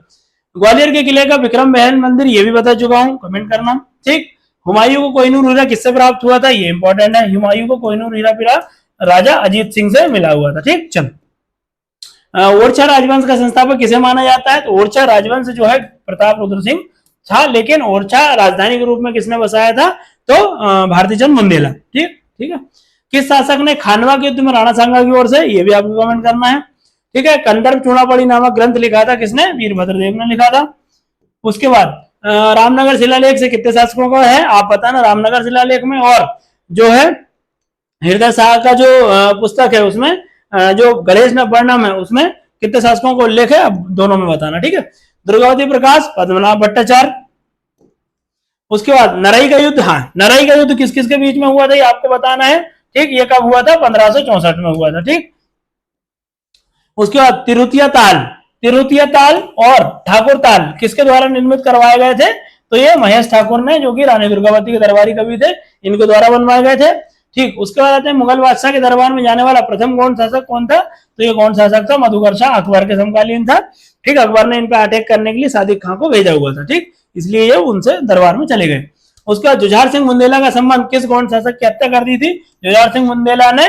ग्वालियर के किले का विक्रम महल मंदिर, ये भी बता चुका हूं, कमेंट करना। ठीक, हुमायूं को कोहिनूर हीरा किससे प्राप्त हुआ था? ये इंपॉर्टेंट है, हुमायूं को कोहिनूर हीरा पीरा राजा अजीत सिंह से मिला हुआ था। ठीक, चलो। ओरछा राजवंश का संस्थापक किसे माना जाता है? तो ओरछा राजवंश जो है प्रताप रुद्र सिंह था, लेकिन ओरछा राजधानी के रूप में किसने बसाया था? तो भारती चंद बुंदेला। ठीक, ठीक है। किस शासक ने खानवा के युद्ध में राणा सांगा की ओर से? ये भी आपको कमेंट करना है। ठीक है। कंदर्प चूड़ापड़ी नामक ग्रंथ लिखा था किसने? वीरभद्र देव ने लिखा था। उसके बाद रामनगर शिलालेख से कितने शासकों का है? आप बताना। रामनगर शिलालेख में और जो है हृदय शाह का जो पुस्तक है उसमें जो गणेश वर्णम है उसमें कितने शासकों को उल्लेख है? अब दोनों में बताना। ठीक है। दुर्गावती प्रकाश, पद्मनाभ भट्टाचार्य। उसके बाद नरई का युद्ध, हाँ नरई का युद्ध किस किस के बीच में हुआ था ये आपको बताना है। ठीक, ये कब हुआ था? 1564 में हुआ था। ठीक, उसके बाद तिरुतिया ताल और ठाकुर ताल किसके द्वारा निर्मित करवाए गए थे? तो ये महेश ठाकुर ने, जो कि रानी दुर्गावती के दरबारी कवि थे, इनके द्वारा बनवाए गए थे। ठीक, उसके बाद आते हैं मुगल बादशाह के दरबार में जाने वाला प्रथम गौंड शासक कौन था? तो ये गौंड शासक था मधुकर शाह, अकबर के समकालीन था। ठीक, अकबर ने इन पर अटैक करने के लिए सादिक खां को भेजा हुआ था। ठीक, इसलिए ये उनसे दरबार में चले गए। उसके बाद जुझार सिंह बुंदेला का संबंध किस गौंड शासक की हत्या कर दी थी? जुझार सिंह बुंदेला ने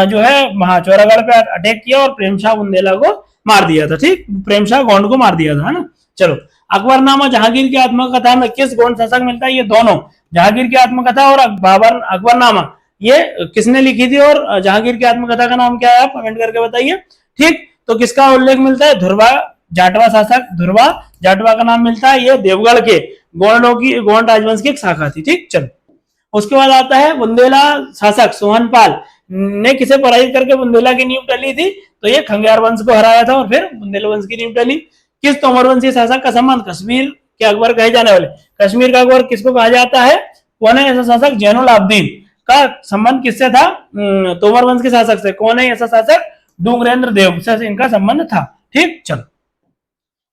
जो है महाचौरागढ़ पे अटैक किया और प्रेमशाह बुंदेला को मार दिया था। ठीक, प्रेमशाह गौंड को मार दिया था, है ना। चलो, अकबरनामा जहांगीर की आत्मकथा में किस गौंड शासक मिलता है? ये दोनों, जहांगीर की आत्मकथा और अकबरनामा, ये किसने लिखी थी और जहांगीर की आत्मकथा का नाम क्या है? आप कमेंट करके बताइए। ठीक, तो किसका उल्लेख मिलता है? ध्रुवा जाटवा शासक, ध्रुवा जाटवा का नाम मिलता है। ये देवगढ़ के गोंड राजवंश की एक शाखा थी। ठीक, चलो। उसके बाद आता है बुंदेला शासक सोहनपाल ने किसे पराजित करके बुंदेला की नींव डली थी? तो ये खंग्यार वंश को हराया था और फिर बुंदेला वंश की नींव डली। किस तोमर वंशी शासक का संबंध कश्मीर के अकबर कहे जाने वाले, कश्मीर का अकबर किसको कहा जाता है? कौन है ऐसा शासक? जैनुल आबदीन का संबंध किससे था? तोमर वंश के शासक से। कौन है ऐसा शासक? डूंगरेंद्र देव से इनका संबंध था। ठीक, चलो।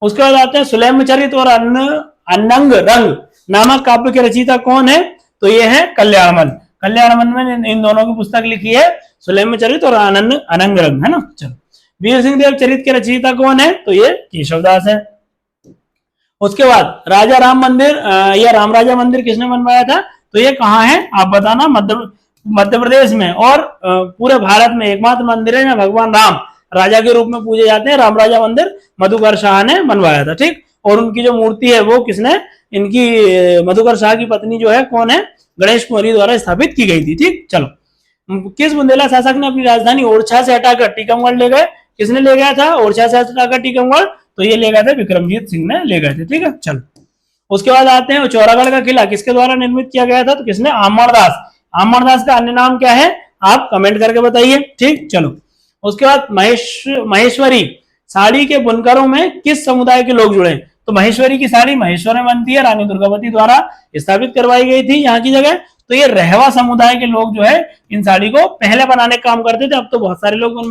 उसके बाद आते हैं सुलेम चरित और अन्नंग रंग नामक काव्य के रचयिता कौन है? तो ये है कल्याणमल। कल्याणमल में इन दोनों की पुस्तक लिखी है, सुलेम चरित और अनंग रंग, है ना। चलो, वीर सिंह देव चरित के रचयिता कौन है? तो ये केशवदास है। उसके बाद राजा राम मंदिर या राम राजा मंदिर किसने बनवाया था? तो ये कहाँ है आप बताना। मध्य प्रदेश में, और पूरे भारत में एकमात्र मंदिर है जहाँ भगवान राम राजा के रूप में पूजे जाते हैं। राम राजा मंदिर मधुकर शाह ने बनवाया था। ठीक, और उनकी जो मूर्ति है वो किसने? इनकी मधुकर शाह की पत्नी जो है कौन है? गणेश कुंवरी द्वारा स्थापित की गई थी। ठीक, चलो। किस बुंदेला शासक ने अपनी राजधानी ओरछा से हटाकर टीकमगढ़ ले गए? किसने ले गया था ओरछा से हटाकर टीकमगढ़? तो ये ले गए थे विक्रमजीत सिंह ने ले गए थे। ठीक है, चलो। उसके बाद आते हैं चौरागढ़ का किला किसके द्वारा निर्मित किया गया था? तो किसने? आमरदास। आमरदास का अन्य नाम क्या है? आप कमेंट करके बताइए। ठीक, चलो। उसके बाद महेश्वरी साड़ी के बुनकरों में किस समुदाय के लोग जुड़े? तो महेश्वरी की साड़ी महेश्वर में बनती है, रानी दुर्गावती द्वारा स्थापित करवाई गई थी यहाँ की जगह। तो ये रहवा समुदाय के लोग जो है इन साड़ी को पहले बनाने का काम करते थे। अब तो बहुत सारे लोग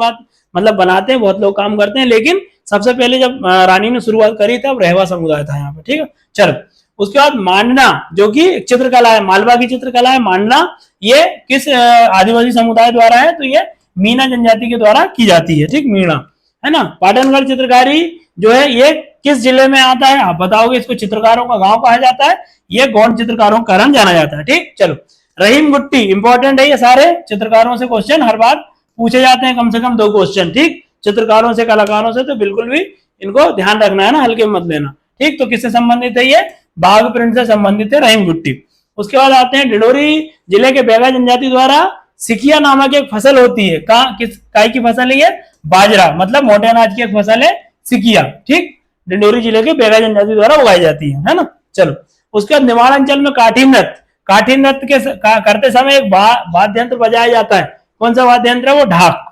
मतलब बनाते हैं, बहुत लोग काम करते हैं, लेकिन सबसे पहले जब रानी ने शुरुआत करी तब रहवा समुदाय था यहाँ पे। ठीक है, चलो। उसके बाद मांडना जो कि चित्रकला है, मालवा की चित्रकला है मांडना, ये किस आदिवासी समुदाय द्वारा है? तो ये मीना जनजाति के द्वारा की जाती है। ठीक, मीणा, है ना। पाटनगढ़ चित्रकारी जो है ये किस जिले में आता है, आप बताओगे। इसको चित्रकारों का गांव कहा जाता है, ये गौड़ चित्रकारों का कारण जाना जाता है। ठीक, चलो। रहीम गुट्टी इंपॉर्टेंट है, ये सारे चित्रकारों से क्वेश्चन हर बार पूछे जाते हैं, कम से कम 2 क्वेश्चन। ठीक, चित्रकारों से, कलाकारों से तो बिल्कुल भी इनको ध्यान रखना है ना, हल्के में मत लेना। ठीक, तो किससे संबंधित है ये, बाघ प्रिंट से संबंधित है रहीम गुट्टी। उसके बाद आते हैं डिंडोरी जिले के बैगा जनजाति द्वारा सिकिया नामक एक फसल होती है, किस काय की फसल है ये, बाजरा, मतलब मोटे अनाज की एक फसल है सिकिया। ठीक, डिंडोरी जिले के बैगा जनजाति द्वारा उगाई जाती है ना। चलो, उसके बाद निवाड़ांचल में काठी नृत्य, काठी नृत्य के करते समय एक वाद्य यंत्र बजाया जाता है, कौन सा वाद्य यंत्र है वो, ढाक।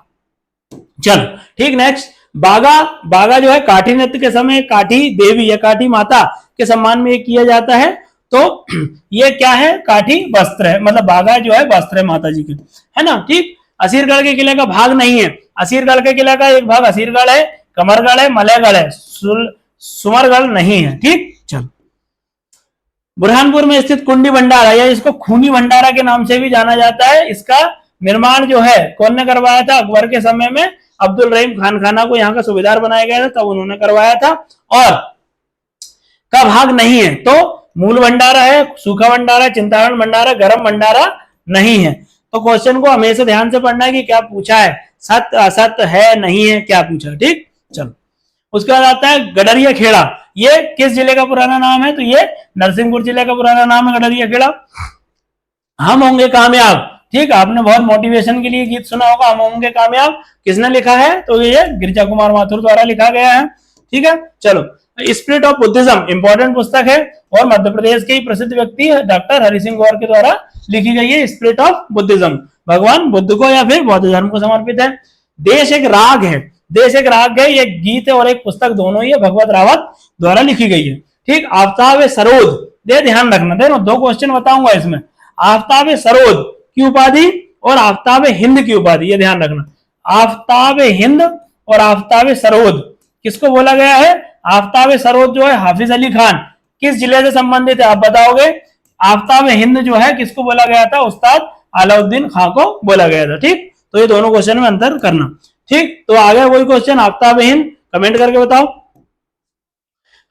चलो, ठीक, नेक्स्ट बागा जो है काठी नृत्य के समय काठी देवी या काठी माता के सम्मान में किया जाता है। तो ये क्या है, काठी वस्त्र है, मतलब बागा जो है वस्त्र है माता जी के, है ना। ठीक, असीरगढ़ के किले का भाग नहीं है, असीरगढ़ के किले का एक भाग असीरगढ़ है, कमरगढ़ है, मलयगढ़ है, सुमरगढ़ नहीं है। ठीक, चलो। बुरहानपुर में स्थित कुंडी भंडारा या इसको खूनी भंडारा के नाम से भी जाना जाता है, इसका निर्माण जो है कौन ने करवाया था, अकबर के समय में अब्दुल रहीम खान खाना को यहाँ का सूबेदार बनाया गया था, तब उन्होंने करवाया था। और का भाग नहीं है तो मूल भंडारा है, सूखा भंडारा, चिंतामण भंडारा, गरम भंडारा नहीं है। तो क्वेश्चन को हमेशा ध्यान से पढ़ना है कि क्या पूछा है, सत्य असत्य है नहीं है, क्या पूछा। ठीक, चलो। उसके बाद आता है गडरिया खेड़ा, ये किस जिले का पुराना नाम है, तो ये नरसिंहपुर जिले का पुराना नाम है गडरिया खेड़ा। हम होंगे कामयाब, ठीक, आपने बहुत मोटिवेशन के लिए गीत सुना होगा, हम होंगे कामयाब, किसने लिखा है, तो ये गिरिजा कुमार माथुर द्वारा लिखा गया है। ठीक है, चलो। स्पिरिट ऑफ बुद्धिज्म इंपॉर्टेंट पुस्तक है और मध्य प्रदेश के ही प्रसिद्ध व्यक्ति डॉक्टर हरि सिंह गौर के द्वारा लिखी गई है। स्पिरिट ऑफ बुद्धिज्म भगवान बुद्ध को या फिर बौद्ध धर्म को समर्पित है। देश एक राग है, देश एक राग है, ये गीत है और एक पुस्तक दोनों ही है, भगवत रावत द्वारा लिखी गई है। ठीक, आफ्ताब सरोद, दे ध्यान रखना, देखो 2 क्वेश्चन बताऊंगा इसमें, आफ्ताब सरोद की उपाधि और आफ्ताब हिंद की उपाधि, ये ध्यान रखना। आफ्ताब हिंद और आफ्ताब सरोद किसको बोला गया है, आफ्ताब सरोद जो है हाफिज अली खान किस जिले से संबंधित है, आप बताओगे। आफ्ताब हिंद जो है किसको बोला गया था, उस्ताद अलाउद्दीन खां को बोला गया था। ठीक, तो ये दोनों क्वेश्चन में अंतर करना। ठीक, तो आ गया वही क्वेश्चन, आफ्ताब हिंद, कमेंट करके बताओ।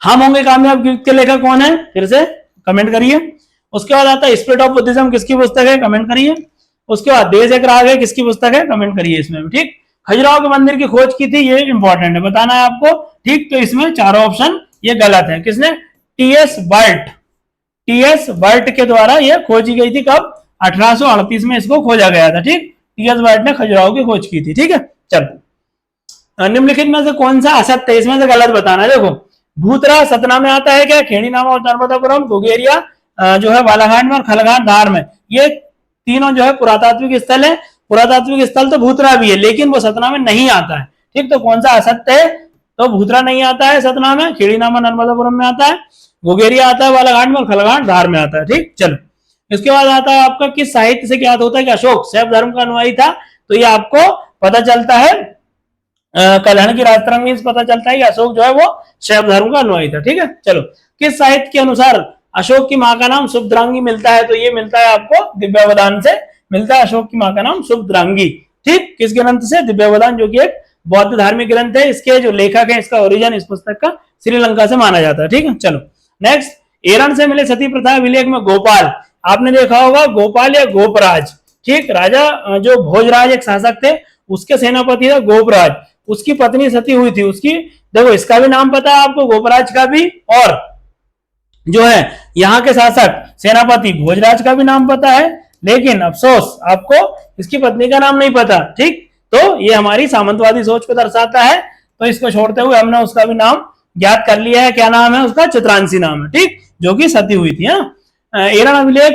हम होंगे कामयाब के लेखक कौन है, फिर से कमेंट करिए। उसके बाद आता है स्पिरिट ऑफ बुद्धिज्म किसकी पुस्तक है, कमेंट करिए। उसके बाद देश एक राग है किसकी पुस्तक है, कमेंट करिए इसमें भी। ठीक, खजुराहो के मंदिर की खोज की थी, ये इंपॉर्टेंट है, बताना है आपको। ठीक, तो इसमें चारों ऑप्शन ये गलत है, किसने, टीएस बर्ट, टीएस बर्ट के द्वारा ये खोजी गई थी, कब, 1838 में इसको खोजा गया था। ठीक, टीएस बर्ट ने खजुराहो की खोज की थी। ठीक है, चलो। निम्नलिखित में से कौन सा असत्य है, इसमें से गलत बताना है। देखो, भूतरा सतना में आता है क्या, खेड़ी नामा और नर्मदापुरम, गोगेरिया जो है बालाघाट में और खलघाट धार में, ये तीनों जो है पुरातात्विक स्थल है। पुरातात्विक स्थल तो भूतरा भी है लेकिन वो सतना में नहीं आता है। ठीक, तो कौन सा असत्य है, तो भूतरा नहीं आता है सतना में, खेड़ी नामा नर्मदापुरम में आता है, गोगेरिया आता है बालाघाट में और खलघाट धार में आता है। ठीक, चलो। इसके बाद आता है आपका किस साहित्य से ज्ञात होता है कि अशोक शैव धर्म का अनुयायी था, तो ये आपको पता चलता है कल्याण की राजतरंगी से पता चलता है कि अशोक जो है वो शैव धर्म का अनुयायी था। ठीक है, चलो। किस साहित्य के अनुसार अशोक की मां का नाम शुभद्रांगी मिलता है, तो ये मिलता है आपको दिव्यावदान से मिलता है, अशोक की मां का नाम शुभद्रांगी। ठीक, किस ग्रंथ से, दिव्यावदान, जो कि एक बौद्ध धार्मिक ग्रंथ है। इसके जो लेखक है, इसका ओरिजिन इस पुस्तक का श्रीलंका से माना जाता है। ठीक है, चलो। नेक्स्ट, एरण से मिले सती प्रथा विलेख में गोपाल, आपने देखा होगा गोपाल या गोपराज। ठीक, राजा जो भोजराज एक शासक थे, उसके सेनापति था गोपराज, उसकी पत्नी सती हुई थी, उसकी, देखो इसका भी नाम पता है आपको, गोपराज का भी, और जो है यहाँ के शासक सेनापति भोजराज का भी नाम पता है, लेकिन अफसोस आपको इसकी पत्नी का नाम नहीं पता। ठीक, तो ये हमारी सामंतवादी सोच को दर्शाता है, तो इसको छोड़ते हुए हमने उसका भी नाम ज्ञात कर लिया है, क्या नाम है उसका, चित्रांशी नाम है। ठीक, जो कि सती हुई थी। एरण अभिलेख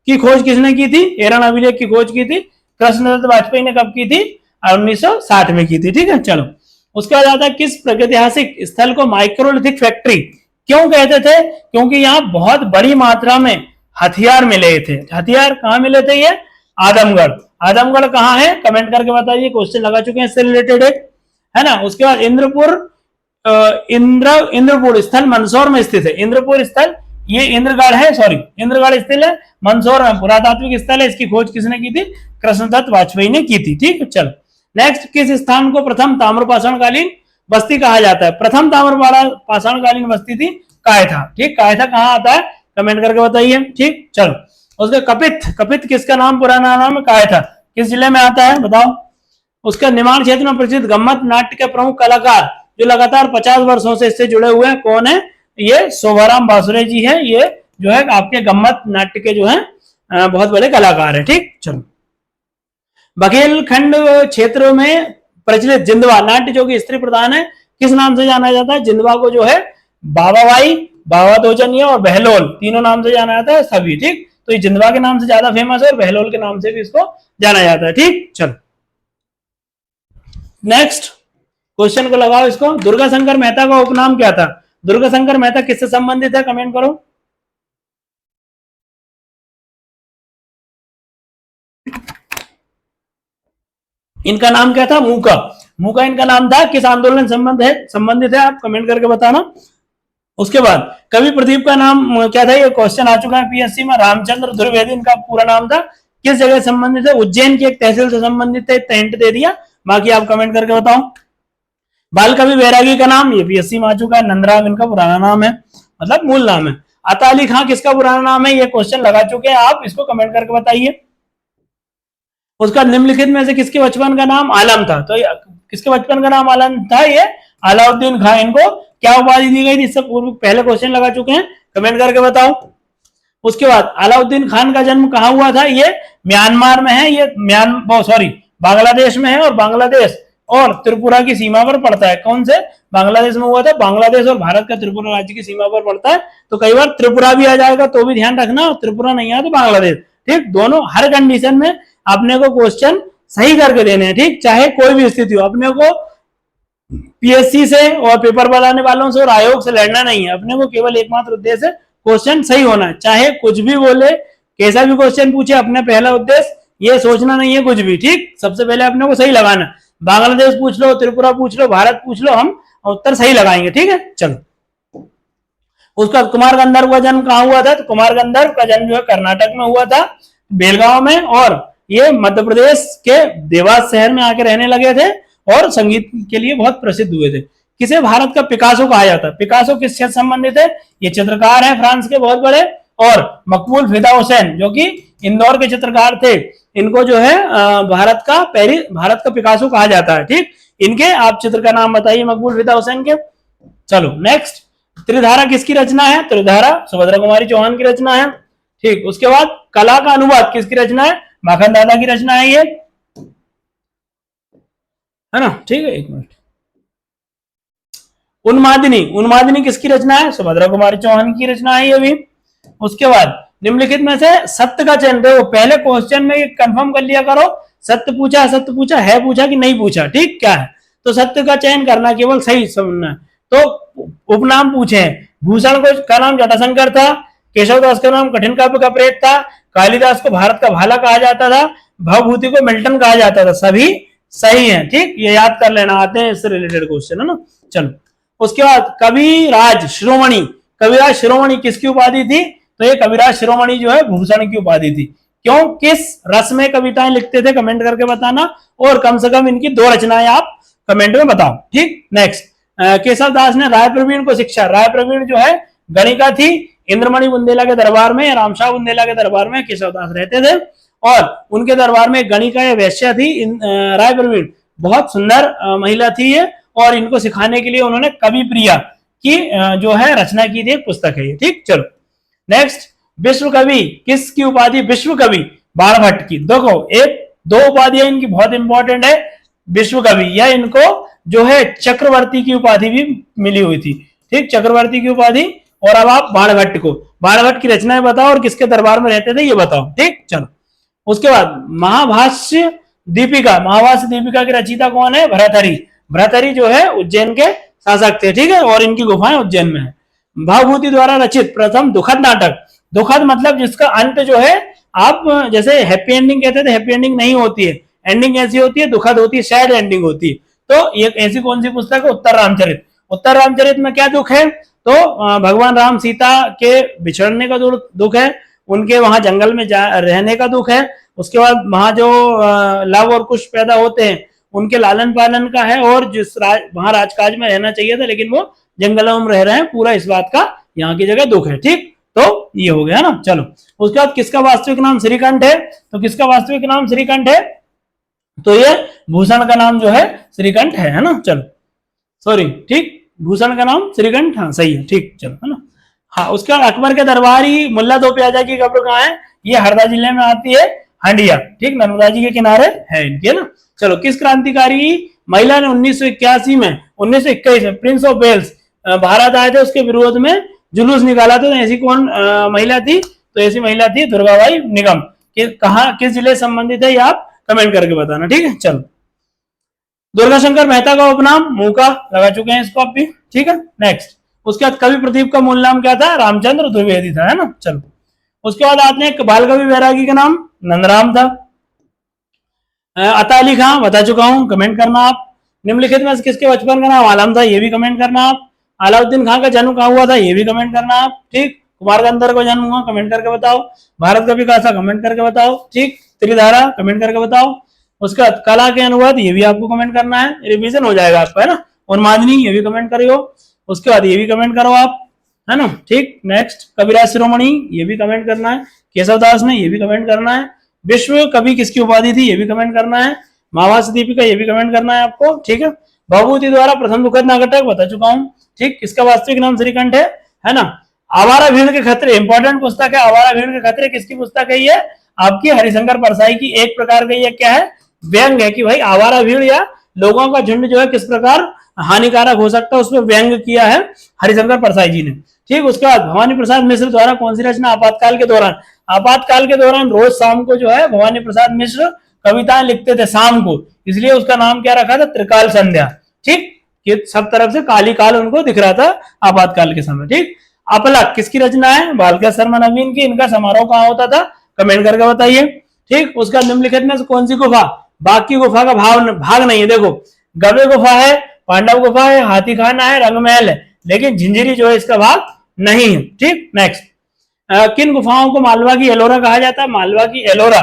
की खोज किसने की थी, एरण अभिलेख की खोज की थी कृष्णदत्त वाजपेयी ने, कब की थी, 1960 में की थी। ठीक है, चलो। उसके बाद आता है किस प्रागैतिहासिक स्थल को माइक्रोलिथिक फैक्ट्री क्यों कहते थे, क्योंकि यहाँ बहुत बड़ी मात्रा में हथियार मिले थे। हथियार कहाँ मिले थे, ये आदमगढ़। आदमगढ़ कहाँ है, कमेंट करके बताइए, क्वेश्चन लगा चुके हैं इससे रिलेटेड, है ना। उसके बाद इंद्रपुर स्थल मंदसौर में स्थित है। इंद्रपुर स्थल ये इंद्रगढ़ है, सॉरी इंद्रगढ़ स्थल है मंदसौर में, पुरातात्विक स्थल है। इसकी खोज किसने की थी, कृष्णदत्त वाजपेयी ने की थी। ठीक, चलो। नेक्स्ट, किस स्थान को प्रथम ताम्रपाषाण कालीन बस्ती कहा जाता है? प्रथम ताम्रपारा पाषाणकालीन बस्ती थी कायथा। ठीक, कायथा कहाँ आता है? कमेंट करके बताइए। ठीक, चलो उसके कपित, कपित किसका नाम, पुराना नाम है कायथा, किस जिले में आता है बताओ? उसका निर्माण क्षेत्र में प्रसिद्ध गम्मत नाट्य के प्रमुख कलाकार जो लगातार 50 वर्षों से इससे जुड़े हुए हैं, कौन है? ये शोभाराम बासुरे जी है। ये जो है आपके गम्मत नाट्य के जो है बहुत बड़े कलाकार है। ठीक, चलो बघेलखंड क्षेत्र में प्रचलित जिंदवा नाट्य जो कि स्त्री प्रधान है, किस नाम से जाना जाता है? जिंदवा को जो है बाबाबाई, बाबा दोचनिया और बहलोल तीनों नाम से जाना जाता है सभी। ठीक, तो ये जिंदवा के नाम से ज्यादा फेमस है और बहलोल के नाम से भी इसको जाना जाता है। ठीक, चलो नेक्स्ट क्वेश्चन को लगाओ इसको। दुर्गा शंकर मेहता का उपनाम क्या था? दुर्गा शंकर मेहता किससे संबंधित है? कमेंट करो। इनका नाम क्या था? मूका। मूका इनका नाम था। किस आंदोलन संबंधित है आप कमेंट करके बताना। उसके बाद कवि प्रदीप का नाम क्या था? ये क्वेश्चन आ चुका है पीएससी में। रामचंद्र द्विवेदी इनका पूरा नाम था। किस जगह संबंधित है? उज्जैन की एक तहसील से संबंधित है। इतना हिंट दे दिया, बाकी आप कमेंट करके बताओ। बाल कवि बैरागी का नाम, ये पीएससी में आ चुका है, नंदराम इनका पुराना नाम है, मतलब मूल नाम है। अता अली खां किसका पुराना नाम है? ये क्वेश्चन लगा चुके हैं आप, इसको कमेंट करके बताइए। उसका निम्नलिखित में से किसके बचपन का नाम आलम था? तो किसके बचपन का नाम आलम था? ये अलाउद्दीन खां। इनको क्या उपाधि दी गई थी? इससे पूर्व पहले क्वेश्चन लगा चुके हैं, कमेंट करके बताओ। उसके बाद अलाउद्दीन खान का जन्म कहाँ हुआ था? ये म्यांमार में है, ये बांग्लादेश में है, और बांग्लादेश और त्रिपुरा की सीमा पर पड़ता है। कौन से? बांग्लादेश में हुआ था। बांग्लादेश और भारत का त्रिपुरा राज्य की सीमा पर पड़ता है, तो कई बार त्रिपुरा भी आ जाएगा तो भी ध्यान रखना, त्रिपुरा नहीं आया तो बांग्लादेश। ठीक, दोनों हर कंडीशन में अपने को क्वेश्चन सही करके देने हैं। ठीक, चाहे कोई भी स्थिति हो, अपने को पीएससी से और पेपर बनाने वालों से और आयोग से लड़ना नहीं है। अपने को केवल एकमात्र उद्देश्य क्वेश्चन सही होना है, चाहे कुछ भी बोले, कैसा भी क्वेश्चन पूछे। अपने पहला उद्देश्य ये सोचना नहीं है कुछ भी। ठीक, सबसे पहले अपने को सही लगाना। बांग्लादेश पूछ लो, त्रिपुरा पूछ लो, भारत पूछ लो, हम उत्तर सही लगाएंगे। ठीक है, चलो उसका कुमार गंधर्व का जन्म कहाँ हुआ था? तो कुमार गंधर्व का जन्म जो है कर्नाटक में हुआ था, बेलगांव में, और ये मध्य प्रदेश के देवास शहर में आके रहने लगे थे और संगीत के लिए बहुत प्रसिद्ध हुए थे। किसे भारत का पिकासो कहा जाता है? पिकासो किस क्षेत्र संबंधित है? ये चित्रकार है फ्रांस के बहुत बड़े। और मकबूल फिदा हुसैन जो कि इंदौर के चित्रकार थे, इनको जो है भारत का पिकासो कहा जाता है। ठीक, इनके आप चित्र का नाम बताइए मकबूल फिदा हुसैन के। चलो नेक्स्ट, त्रिधारा किसकी रचना है? त्रिधारा सुभद्रा कुमारी चौहान की रचना है। ठीक, उसके बाद कला का अनुवाद किसकी रचना है? माखन दादा की रचना है, ये है ना। ठीक है, एक मिनट। उन्मादिनी किसकी रचना है? सुभद्रा कुमारी चौहान की रचना है ये भी। उसके बाद निम्नलिखित में से सत्य का चयन। देखो पहले क्वेश्चन में कंफर्म कर लिया करो, सत्य पूछा, असत्य पूछा, है पूछा कि नहीं पूछा। ठीक, क्या है? तो सत्य का चयन करना, केवल सही समझना है। तो उपनाम पूछे हैं, भूषण को का नाम जटाशंकर था, केशवदास का नाम कठिन काव्य का प्रेत था, कालिदास को भारत का भाला कहा जाता था, भवभूति को मिल्टन कहा जाता था। सभी सही है। ठीक, ये याद कर लेना, आते हैं इससे रिलेटेड क्वेश्चन, है ना। चलो उसके बाद कविराज शिरोमणि किसकी उपाधि थी? तो ये कविराज शिरोमणि जो है भूषण की उपाधि थी। क्यों, किस रस में कविताएं लिखते थे? कमेंट करके बताना, और कम से कम इनकी 2 रचनाएं आप कमेंट में बताओ। ठीक, नेक्स्ट, केशव दास ने राय प्रवीण को शिक्षा। राय प्रवीण जो है गणिका थी, इंद्रमणि बुंदेला के दरबार में, रामशाह बुंदेला के दरबार में केशव दास रहते थे, और उनके दरबार में गणिका या वैश्या थी राय प्रवीण। बहुत सुंदर महिला थी ये, और इनको सिखाने के लिए उन्होंने कवि प्रिया की जो है रचना की थी, एक पुस्तक है ये। ठीक, चलो नेक्स्ट, विश्व कवि किसकी उपाधि? विश्व कवि बाणभट्ट की। देखो 2 उपाधियां इनकी बहुत इंपॉर्टेंट है। विश्व कवि, या इनको जो है चक्रवर्ती की उपाधि भी मिली हुई थी। ठीक, चक्रवर्ती की उपाधि। और अब आप बाणभट्ट की रचनाएं बताओ और किसके दरबार में रहते थे ये बताओ। ठीक, चलो उसके बाद महाभाष्य दीपिका की रचयिता कौन है? भर्तृहरि जो है उज्जैन के शासक थे। ठीक है, और इनकी गुफाएं उज्जैन में है। भवभूति द्वारा रचित प्रथम दुखद नाटक। दुखद मतलब जिसका अंत जो है, आप जैसे हैप्पी एंडिंग कहते थे, हैप्पी एंडिंग नहीं होती है, एंडिंग ऐसी होती है, दुखद होती है, सैड एंडिंग होती है। तो ये ऐसी कौन सी पुस्तक है? उत्तर रामचरित में क्या दुख है? तो भगवान राम सीता के बिछड़ने का दुख है, उनके वहां जंगल में रहने का दुख है। उसके बाद वहां जो लव और कुश पैदा होते हैं उनके लालन पालन का है, और जिस वहां राजकाज में रहना चाहिए था लेकिन वो जंगलों में रह रहे हैं, पूरा इस बात का यहाँ की जगह दुख है। ठीक, तो ये हो गया ना। चलो, उसके बाद किसका वास्तविक नाम श्रीकंठ है? तो किसका वास्तविक नाम श्रीकंठ है? तो ये भूषण का नाम जो है श्रीकंठ है ना। चलो, सॉरी, ठीक, भूषण का नाम श्रीकंठ, हाँ सही है, ठीक, चलो, है ना। हाँ, उसके बाद अकबर के दरबारी मुल्ला दो प्याजा की कब्र कहाँ है? ये हरदा जिले में आती है, हंडिया, ठीक, नर्मदा जी के किनारे है इनके, ना। चलो, किस क्रांतिकारी महिला ने 1981 में 1921 में प्रिंस ऑफ वेल्स भारत आए थे, उसके विरोध में जुलूस निकाला था? तो ऐसी कौन महिला थी? तो ऐसी महिला थी दुर्गाबाई निगम। कहा, किस जिले संबंधित है ये आप कमेंट करके बताना, ठीक है। चलो, दुर्गाशंकर मेहता का उपनाम मूका, लगा चुके हैं इसको आप भी, ठीक है। नेक्स्ट, उसके बाद कवि प्रदीप का मूल नाम क्या था? रामचंद्र द्विवेदी था, है ना। चलो, उसके बाद आते हैं बाल कवि बैरागी का नाम नंदराम था। अता अली खां बता चुका हूं, कमेंट करना आप। निम्नलिखित में किसके बचपन का नाम आलम था? ये भी कमेंट करना आप। अलाउद्दीन खां का जन्म कहाँ हुआ था? ये भी कमेंट करना आप, ठीक। कुमार गंधर को जन्म हुआ, कमेंट करके बताओ। भारत का विकास, कमेंट करके बताओ, ठीक। त्रिधारा, कमेंट करके बताओ। उसके बाद कला के अनुवाद, ये भी आपको कमेंट करना है, रिवीजन हो जाएगा आपका, है ना। उन्मादनी, ये भी कमेंट करियो। उसके बाद ये भी कमेंट करो आप, है ना, ठीक। नेक्स्ट, कविराज शिरोमणि, ये भी कमेंट करना है। केशवदास ने, ये भी कमेंट करना है। विश्व कवि किसकी उपाधि थी? ये भी कमेंट करना है। महाभारत दीपिका, ये भी कमेंट करना है आपको, ठीक है। भभूति द्वारा प्रथम दुखद नाटक बता चुका हूं, ठीक। इसका वास्तविक नाम श्रीकंठ है ना। आवारा भीड़ के खतरे, इंपॉर्टेंट पुस्तक है। आवारा भीड़ के खतरे किसकी पुस्तक है? ये आपकी हरिशंकर परसाई की। एक प्रकार का ये क्या है? व्यंग है कि भाई आवारा भीड़ या लोगों का झुंड जो है किस प्रकार हानिकारक हो सकता है, उसमें व्यंग किया है हरिशंकर परसाई जी ने, ठीक। उसके बाद भवानी प्रसाद मिश्र द्वारा कौन सी रचना आपातकाल के दौरान? आपातकाल के दौरान रोज शाम को जो है भवानी प्रसाद मिश्र कविताएं लिखते थे शाम को, इसलिए उसका नाम क्या रखा था? त्रिकाल संध्या, ठीक। कि सब तरफ से काली काल उनको दिख रहा था आपातकाल के समय, ठीक। अपलक किसकी रचना है? बालका शर्मा नवीन की। इनका समारोह कहाँ होता था? कमेंट करके बताइए, ठीक। उसका निम्नलिखित में से कौन सी गुफा बाघ की गुफा का भाग नहीं है? देखो, गवे गुफा है, पांडव गुफा है, हाथी खाना है, रंगमहल है, लेकिन झिंझरी जो है इसका भाग नहीं है, ठीक। नेक्स्ट, किन गुफाओं को मालवा की एलोरा कहा जाता है? मालवा की एलोरा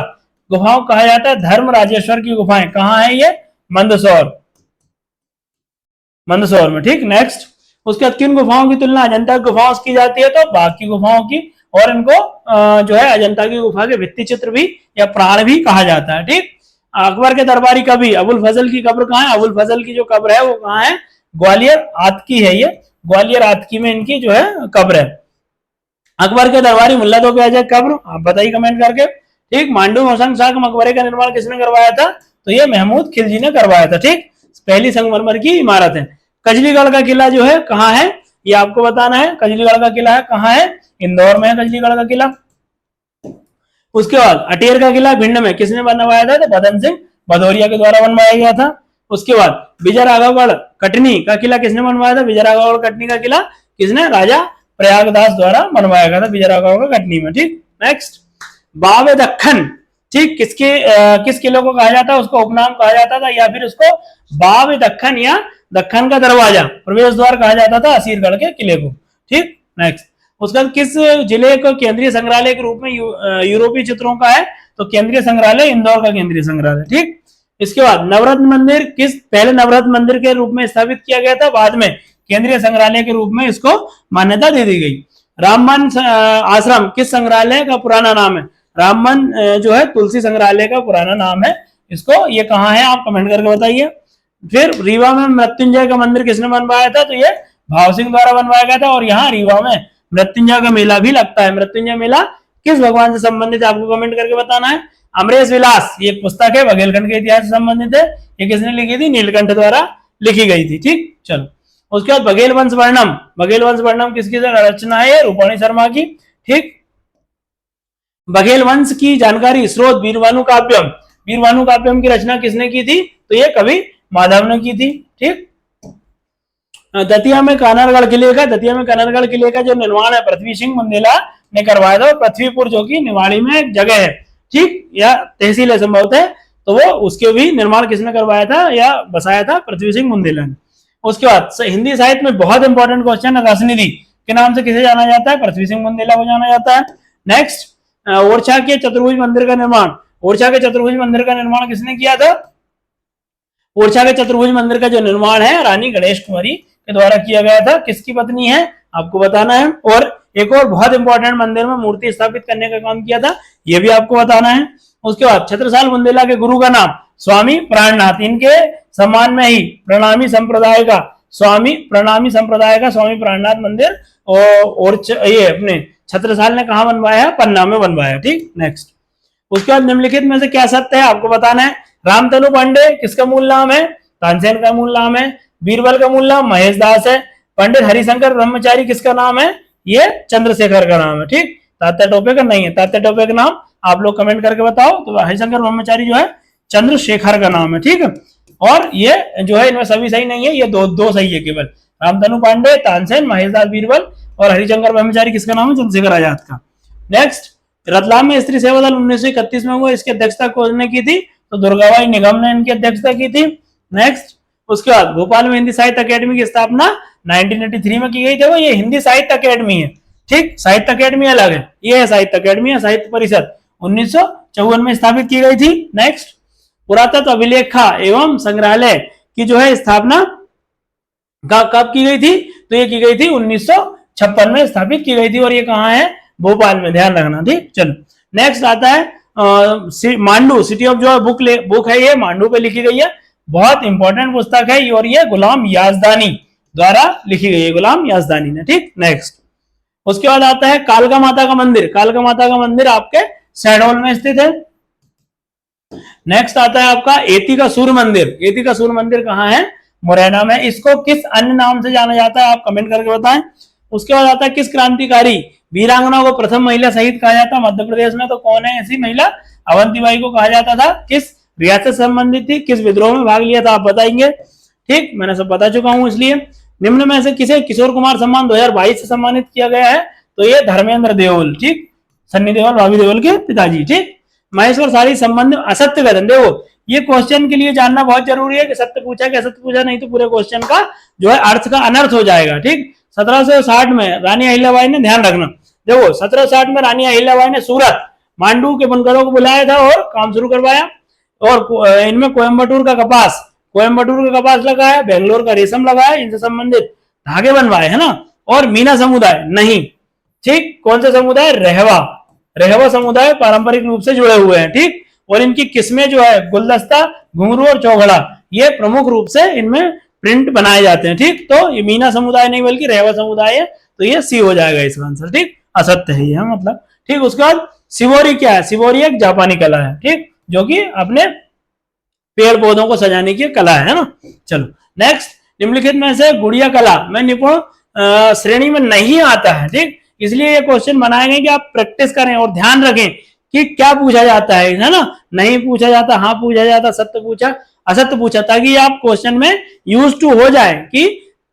गुफाओं कहा जाता है धर्म राजेश्वर की गुफाएं। कहाँ है ये? मंदसौर, मंदसौर में, ठीक। नेक्स्ट, उसके बाद किन गुफाओं की तुलना अजंता की गुफाओं से की जाती है? तो बाघ की गुफाओं की, और इनको जो है अजंता की गुफा के भित्ति चित्र भी या प्राण भी कहा जाता है, ठीक। अकबर के दरबारी कवि अबुल फजल की कब्र कहाँ है? अबुल फजल की जो कब्र है वो कहाँ है? ग्वालियर आतकी है, ये ग्वालियर आतकी में इनकी जो है कब्र है। अकबर के दरबारी मुल्ला दो प्याजा कब्र, आप बताइए कमेंट करके, ठीक। मांडू होसन शाह के मकबरे का निर्माण किसने करवाया था? तो ये महमूद खिलजी ने करवाया था, ठीक। पहली संगमरमर की इमारत है। कजलीगढ़ का किला जो है कहाँ है? ये आपको बताना है। कजलीगढ़ का किला है कहाँ है? इंदौर में है कजलीगढ़ का किला। उसके बाद अटेर का किला भिंड में किसने बनवाया था? तो बदन सिंह भदौरिया के द्वारा बनवाया गया था। उसके बाद विजय राघवगढ़ कटनी का किला किसने बनवाया था? विजय राघवगढ़ कटनी का किला किसने? राजा प्रयागदास द्वारा बनवाया गया था विजय राघवगढ़ कटनी में, ठीक। नेक्स्ट, बावे दक्खन, ठीक, किस किले को कहा जाता है? उसको उपनाम कहा जाता था, या फिर उसको बावे दक्खन या दक्खन का दरवाजा, प्रवेश द्वार कहा जाता था असीरगढ़ के किले को, ठीक। नेक्स्ट, उसका किस जिले को केंद्रीय संग्रहालय के रूप में यूरोपीय चित्रों का है? तो केंद्रीय संग्रहालय इंदौर का केंद्रीय संग्रहालय, ठीक। इसके बाद नवरत्न मंदिर किस पहले नवरत्न मंदिर के रूप में स्थापित किया गया था? बाद में केंद्रीय संग्रहालय के रूप में इसको मान्यता दे दी गई। रामबन आश्रम किस संग्रहालय का पुराना नाम है? रामबन जो है तुलसी संग्रहालय का पुराना नाम है इसको। ये कहाँ है? आप कमेंट करके बताइए। फिर रीवा में मृत्युंजय का मंदिर किसने बनवाया था? तो ये भाव सिंह द्वारा बनवाया गया था। और यहाँ रीवा में मृत्युंजय का मेला भी लगता है। मृत्युंजय मेला किस भगवान से संबंधित है? आपको कमेंट करके बताना है। अमरेश विलास, ये एक पुस्तक है, बघेलखंड के इतिहास से संबंधित है। ये किसने लिखी थी? नीलकंठ द्वारा लिखी गई थी, ठीक। चलो, उसके बाद बघेल वंश वर्णम, बघेल वंश वर्णम किसकी रचना है? रूपाणी शर्मा की, ठीक। बघेल वंश की जानकारी स्रोत वीरवानु काव्यम, वीरवानु काव्यम की रचना किसने की थी? तो ये कवि माधव ने की थी, ठीक। दतिया में कानरगढ़ किले का जो निर्माण है पृथ्वी सिंह बुंदेला ने करवाया था। पृथ्वीपुर जो कि निवाड़ी में एक जगह है, ठीक, या तहसील है संभवत है, तो वो उसके भी निर्माण किसने करवाया था या बसाया था? पृथ्वी सिंह बुंदेला ने। उसके बाद हिंदी साहित्य में बहुत इंपॉर्टेंट क्वेश्चन है, रसनिधि के नाम से किसे जाना जाता है? पृथ्वी सिंह बुंदेला को जाना जाता है। नेक्स्ट, ओरछा के चतुर्भुज मंदिर का निर्माण, ओरछा के चतुर्भुज मंदिर का निर्माण किसने किया था? ओरछा के चतुर्भुज मंदिर का जो निर्माण है रानी गणेश कुमारी के द्वारा किया गया था। किसकी पत्नी है आपको बताना है। और एक और बहुत इंपॉर्टेंट मंदिर में मूर्ति स्थापित करने का काम किया था, ये भी आपको बताना है। उसके बाद छत्रसाल बुंदेला के गुरु का नाम स्वामी प्राणनाथ, इनके सम्मान में ही प्रणामी संप्रदाय का स्वामी प्राणनाथ मंदिर और ये अपने छत्रसाल ने कहा बनवाया, पन्ना में बनवाया। ठीक, नेक्स्ट। उसके बाद निम्नलिखित में से क्या सत्य है आपको बताना है। रामतनु पांडे किसका मूल नाम है, तानसेन का मूल नाम है। बीरबल का मूल नाम महेश दास है। पंडित हरिशंकर ब्रह्मचारी किसका नाम है, ये चंद्रशेखर का नाम है। ठीक, तात्या टोपे का नहीं है, तात्या टोपे का नाम आप लोग कमेंट करके बताओ। तो हरिशंकर ब्रह्मचारी जो है चंद्रशेखर का नाम है। ठीक है, और ये जो है इनमें सभी सही नहीं है, ये दो सही है केवल। रामतनु पांडे, तानसेन, महेश दास बीरबल और हरिशंकर ब्रह्मचारी किसका नाम है, चंद्रशेखर आजाद का। नेक्स्ट, रतलाम में स्त्री सेवा दल 1931 में हुआ, इसकी अध्यक्षता किसने की थी, तो दुर्गाबाई निगम ने इनकी अध्यक्षता की थी। नेक्स्ट, उसके बाद भोपाल में हिंदी साहित्य अकेडमी की स्थापना 1983 में की गई थी। वो ये हिंदी साहित्य अकेडमी है। ठीक, साहित्य अकेडमी अलग है, ये है साहित्य अकेडमी है। साहित्य परिषद 1954 में स्थापित की गई थी। नेक्स्ट, पुरातत्व अभिलेखा एवं संग्रहालय की जो है स्थापना कब की गई थी, तो ये की गई थी 1956 में स्थापित की गई थी। और ये कहाँ है, भोपाल में, ध्यान रखना। ठीक, चलो नेक्स्ट आता है मांडू, सिटी ऑफ जो बुक है ये मांडू पे लिखी गई है, बहुत इंपॉर्टेंट पुस्तक है और ये गुलाम याजदानी द्वारा लिखी गई है, गुलाम याजदानी ने। ठीक, नेक्स्ट। उसके बाद आता है कालका माता का मंदिर। कालका माता का मंदिर आपके शहडोल में स्थित है। नेक्स्ट आता है आपका एती का सूर्य मंदिर। एती का सूर्य मंदिर कहाँ है, मुरैना में। इसको किस अन्य नाम से जाना जाता है आप कमेंट करके बताएं। उसके बाद आता है किस क्रांतिकारी वीरांगना को प्रथम महिला शहीद कहा जाता है मध्य प्रदेश में, तो कौन है ऐसी महिला, अवंतीबाई को कहा जाता था। किस रियासत से संबंधित थी, किस विद्रोह में भाग लिया था आप बताएंगे। ठीक, मैंने सब बता चुका हूं। इसलिए निम्न में से किसे किशोर कुमार सम्मान 2022 से सम्मानित किया गया है, तो ये धर्मेंद्र देओल। ठीक, सन्नी देओल भाभी देओल के पिताजी। ठीक, महेश्वर शाही संबंध असत्य कथन, देखो ये क्वेश्चन के लिए जानना बहुत जरूरी है कि सत्य पूछा कि असत्य पूछा, नहीं तो पूरे क्वेश्चन का जो है अर्थ का अनर्थ हो जाएगा। ठीक, 1760 में रानी अहिल्याबाई ने, ध्यान रखना, देखो 1760 में रानी अहिल्याबाई ने सूरत मांडू के बुनकरों को बुलाया था और काम शुरू करवाया। और इनमें कोयम्बटूर का कपास लगाया, बेंगलोर का रेशम लगाया, इनसे संबंधित धागे बनवाए, है ना। और मीना समुदाय नहीं। ठीक, कौन सा समुदाय, रेहवा समुदाय पारंपरिक रूप से जुड़े हुए हैं। ठीक, और इनकी किस्में जो है गुलदस्ता, घुंघरू और चौघड़ा, ये प्रमुख रूप से इनमें प्रिंट बनाए जाते हैं। ठीक, तो ये मीना समुदाय नहीं बल्कि रेहवा समुदाय है, तो ये सी हो जाएगा इसका आंसर। ठीक, असत्य है ये मतलब। ठीक, उसके बाद शिवोरी क्या है, शिवोरी एक जापानी कला है। ठीक, जो कि अपने पेड़ पौधों को सजाने की कला है ना। चलो नेक्स्ट, निम्नलिखित में से गुड़िया कला में निपुण श्रेणी में नहीं आता है। ठीक, इसलिए ये क्वेश्चन बनाए गए कि आप प्रैक्टिस करें और ध्यान रखें कि क्या पूछा जाता है ना। नहीं पूछा जाता, हाँ पूछा जाता, सत्य पूछा, असत्य पूछा, ताकि आप क्वेश्चन में यूज टू हो जाए कि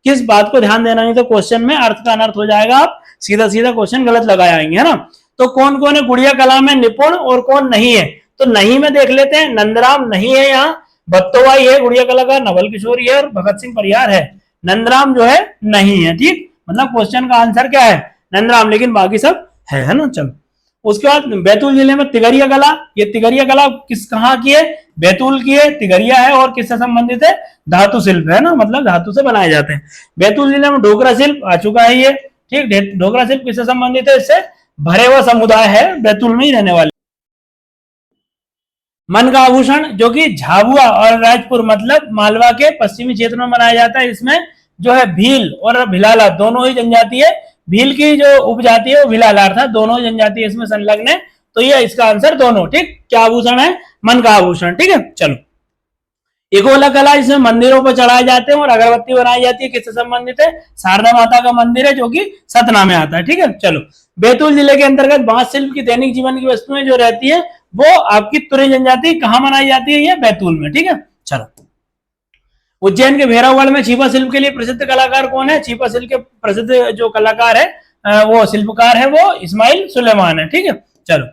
किस बात को ध्यान देना, नहीं तो क्वेश्चन में अर्थ का अनर्थ हो जाएगा, आप सीधा सीधा क्वेश्चन गलत लगाए आएंगे, है ना। तो कौन कौन है गुड़िया कला में निपुण और कौन नहीं है, तो नहीं में देख लेते हैं। नंदराम नहीं है यहाँ, बत्तोबाई है गुड़िया कला का, नवल किशोरी है और भगत सिंह परिहार है। नंदराम जो है नहीं है। ठीक, मतलब क्वेश्चन का आंसर क्या है, नंदराम, लेकिन बाकी सब है ना। चलो उसके बाद बैतूल जिले में तिगरिया कला, ये तिगरिया कला किस कहाँ की है, बैतूल की है, तिगरिया है और किससे संबंधित है, धातु शिल्प है ना, मतलब धातु से बनाए जाते हैं। बैतूल जिले में डोगरा शिल्प आ चुका है ये। ठीक, डोगरा शिल्प किससे संबंधित है, इससे भरे हुआ समुदाय है, बैतूल में ही रहने वाले। मन का आभूषण जो कि झाबुआ और राजपुर मतलब मालवा के पश्चिमी क्षेत्र में बनाया जाता है। इसमें जो है भील और भिलाला दोनों ही जनजाति है। भील की जो उपजाति है वो भिलाला अर्थात दोनों जनजाति इसमें संलग्न है, तो ये इसका आंसर दोनों। ठीक, क्या आभूषण है, मन का आभूषण। ठीक है, चलो एगोला कला, इसमें मंदिरों पर चढ़ाए जाते हैं और अगरबत्ती बनाई जाती है, किससे संबंधित है, शारदा माता का मंदिर है जो कि सतना में आता है। ठीक है, चलो बैतूल जिले के अंतर्गत बांस शिल्प की दैनिक जीवन की वस्तुएं जो रहती है वो आपकी तुरी जनजाति कहाँ मनाई जाती है, ये बैतूल में। ठीक है, चलो उज्जैन के भैरवगढ़ में छिपा शिल्प के लिए प्रसिद्ध कलाकार कौन है, छिपा शिल्प के प्रसिद्ध जो कलाकार है वो शिल्पकार है वो इस्माइल सुलेमान है। ठीक है, चलो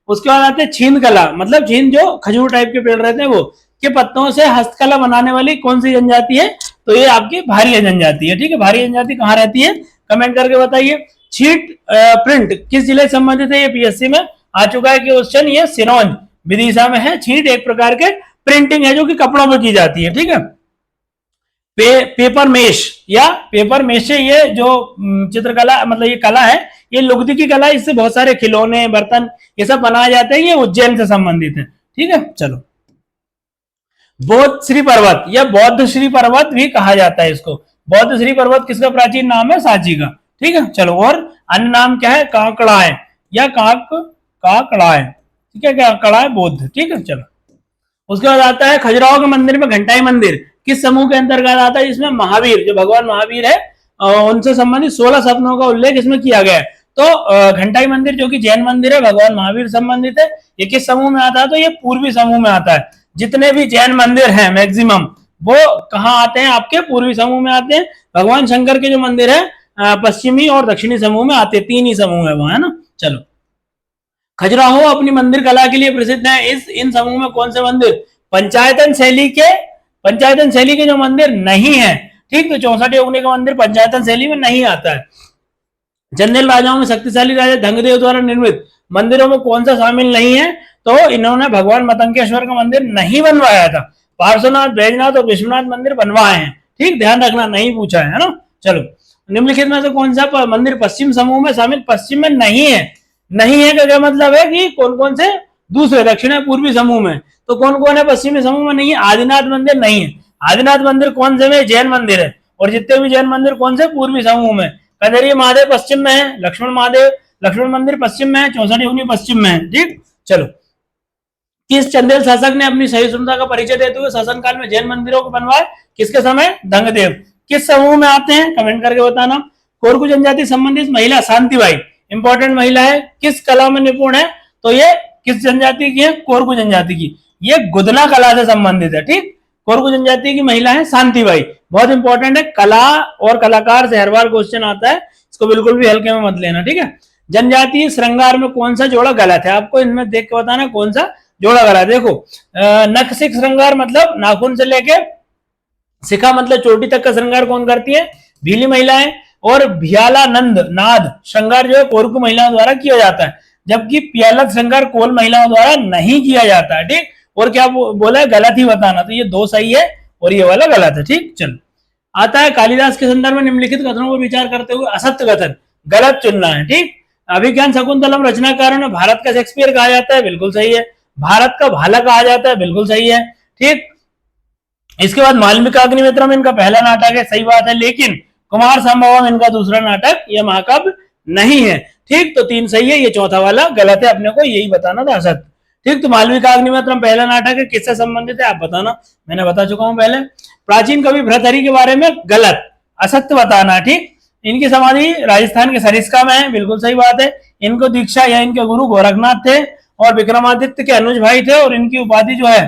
उसके बाद आते हैं छीन कला, मतलब छीन जो खजूर टाइप के पेड़ रहते हैं वो के पत्तों से हस्तकला बनाने वाली कौन सी जनजाति है, तो ये आपकी भारिया जनजाति है। ठीक है, भारिया जनजाति कहाँ रहती है, कमेंट करके बताइए। छीट प्रिंट किस जिले से संबंधित है, ये पीएससी में आ चुका है क्वेश्चन, ये सिरोंज विदिशा में है। छीट एक प्रकार के प्रिंटिंग है जो कि कपड़ों पर की जाती है, ठीक है। पेपर मेश या पेपर मेशे, ये जो चित्रकला मतलब ये कला है, ये लुगदी की कला, इससे बहुत सारे खिलौने, बर्तन ये सब बनाए जाते हैं, ये उज्जैन से संबंधित है, ठीक है। चलो, बौद्ध श्री पर्वत या बौद्ध श्री पर्वत भी कहा जाता है इसको। बौद्ध श्री पर्वत किसका प्राचीन नाम है? सांची का, ठीक है। चलो, और अन्य नाम क्या है? काकड़ाए या काकड़ाए, ठीक है, काकड़ाए बौद्ध, ठीक है। चलो, उसके बाद आता है खजुराहो के मंदिर में घंटाई मंदिर किस समूह के अंतर्गत आता है? इसमें महावीर, जो भगवान महावीर है उनसे संबंधित 16 सपनों का उल्लेख इसमें किया गया है। तो घंटाई मंदिर जो कि जैन मंदिर है, भगवान महावीर संबंधित है, ये किस समूह में आता है? तो ये पूर्वी समूह में आता है। जितने भी जैन मंदिर हैं मैक्सिमम, वो कहाँ आते हैं? आपके पूर्वी समूह में आते हैं। भगवान शंकर के जो मंदिर है पश्चिमी और दक्षिणी समूह में आते हैं, 3 ही समूह है वहां, है ना। चलो, खजुराहो अपनी मंदिर कला के लिए प्रसिद्ध है। इन समूह में कौन से मंदिर? पंचायतन शैली के जो मंदिर नहीं है, ठीक, तो 64 योगिनी का मंदिर पंचायतन शैली में नहीं आता है। चंदेल राजाओं में शक्तिशाली राजा धंगदेव द्वारा निर्मित मंदिरों में कौन सा शामिल नहीं है? तो इन्होंने भगवान मतंकेश्वर का मंदिर नहीं बनवाया था। पार्श्वनाथ, बैजनाथ और विश्वनाथ मंदिर बनवाए हैं, ठीक, ध्यान रखना, नहीं पूछा है ना। चलो, निम्नलिखित में से कौन सा मंदिर पश्चिम समूह में शामिल? पश्चिम में नहीं है। नहीं है का क्या मतलब है कि कौन कौन से? दूसरे, दक्षिण पूर्वी समूह में। तो कौन कौन है पश्चिमी समूह में? नहीं है। आदिनाथ मंदिर नहीं है। आदिनाथ मंदिर कौन से में? जैन मंदिर है। और जितने भी जैन मंदिर कौन से? पूर्वी समूह में। कनेरी महादेव पश्चिम में है। लक्ष्मण मंदिर पश्चिम में है। 64 योगिनी पश्चिम में है, ठीक। चलो, किस चंदेल शासक ने अपनी सहिष्णुता का परिचय देते हुए शासनकाल में जैन मंदिरों को बनवाए? किसके समय? धंगदेव। किस समूह में आते हैं? कमेंट करके बताना। कोरकू जनजाति संबंधित महिला शांतिबाई, इंपॉर्टेंट महिला है, किस कला में निपुण है? तो ये किस जनजाति की है? कोरकू जनजाति की। ये गुदना कला से संबंधित है, ठीक। कोरकू जनजाति की महिला है शांतिबाई, बहुत इंपॉर्टेंट है। कला और कलाकार से हर बार क्वेश्चन आता है, इसको बिल्कुल भी हल्के में मत लेना, ठीक है। जनजातीय श्रृंगार में कौन सा जोड़ा गलत है? आपको इनमें देख के बताना कौन सा जोड़ा गलत है। देखो, नखशिख श्रृंगार मतलब नाखून से लेके शिखा मतलब चोटी तक का श्रृंगार कौन करती है? भीली महिलाएं। और भियालानंद नाद श्रृंगार जो है कोरकू महिलाओं द्वारा किया जाता है, जबकि प्यालत श्रृंगार कोल महिलाओं द्वारा नहीं किया जाता है, ठीक। और क्या बोला है? गलत ही बताना। तो ये 2 सही है और ये वाला गलत है, ठीक। चलो, आता है कालिदास के संदर्भ में निम्नलिखित कथनों पर विचार करते हुए असत्य कथन गलत चुनना है, ठीक। अभिज्ञान शकुंतलम रचनाकारों ने भारत का शेक्सपियर कहा जाता है, बिल्कुल सही है। भारत का भाला कहा जाता है, बिल्कुल सही है, ठीक। इसके बाद मालविकाग्निमित्रम इनका पहला नाटक है, सही बात है, लेकिन कुमार संभवम इनका दूसरा नाटक, यह महाकाव्य नहीं है, ठीक। तो 3 सही है, ये चौथा वाला गलत है, अपने को यही बताना था असत्य, ठीक। तो मालविकाग्निमित्रम पहला नाटक है, किससे संबंधित है आप बताना, मैंने बता चुका हूं पहले। प्राचीन कवि भर्तृहरि के बारे में गलत, असत्य बताना, ठीक। इनकी समाधि राजस्थान के सरिस्का में है, बिल्कुल सही बात है। इनको दीक्षा या इनके गुरु गोरखनाथ थे और विक्रमादित्य के अनुज भाई थे, और इनकी उपाधि जो है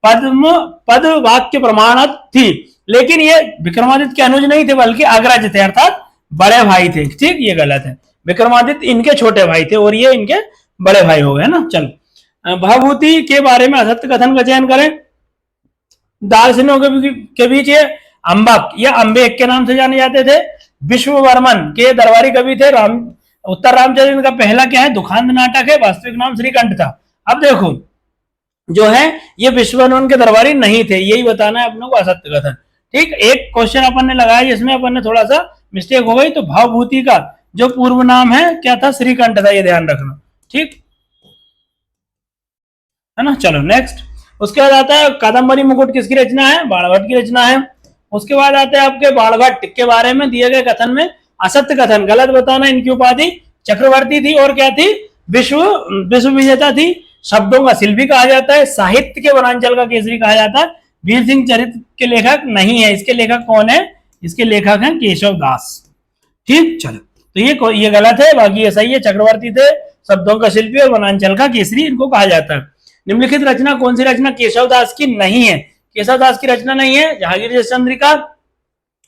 पद वाक्य प्रमाणत थी, लेकिन ये विक्रमादित्य के अनुज नहीं थे बल्कि अग्रज थे, अर्थात बड़े भाई थे, ठीक। ये गलत है, विक्रमादित्य इनके छोटे भाई थे और ये इनके बड़े भाई हो गए ना। चलो, भवभूति के बारे में असत्य कथन का चयन करें। दार्शनिकों के बीच ये अंबक या अम्बेक के नाम से जाने जाते थे। विश्ववर्मन के दरबारी कवि थे। उत्तर रामचंद्र इनका पहला क्या है? दुखांत नाटक है, वास्तविक नाम श्रीकंठ था। अब देखो, जो है ये विश्ववर्मन के दरबारी नहीं थे, यही बताना है अपने को असत्य कथन, ठीक। एक क्वेश्चन अपन ने लगाया जिसमें अपन ने थोड़ा सा मिस्टेक हो गई, तो भावभूति का जो पूर्व नाम है क्या था? श्रीकंठ था, ये ध्यान रखना, ठीक है ना। चलो नेक्स्ट, उसके बाद आता है कादम्बरी मुकुट किसकी रचना है? बाणभट्ट की रचना है। उसके बाद आते हैं आपके बाणभट्ट के बारे में दिए गए कथन में असत्य कथन गलत बताना। इनकी उपाधि चक्रवर्ती थी और क्या थी? विश्व विजेता थी। शब्दों का शिल्पी कहा जाता है। साहित्य के वनांचल का केसरी कहा जाता है। वीर सिंह चरित्र के लेखक नहीं है। इसके लेखक कौन है? इसके लेखक हैं केशव दास, ठीक। चलो, तो ये गलत है, बाकी ये सही है। चक्रवर्ती थे, शब्दों का शिल्पी और वनांचल का केसरी इनको कहा जाता है। निम्नलिखित रचना कौन सी रचना केशव दास की नहीं है? केशव दास की रचना नहीं है। जहांगीर चंद्रिका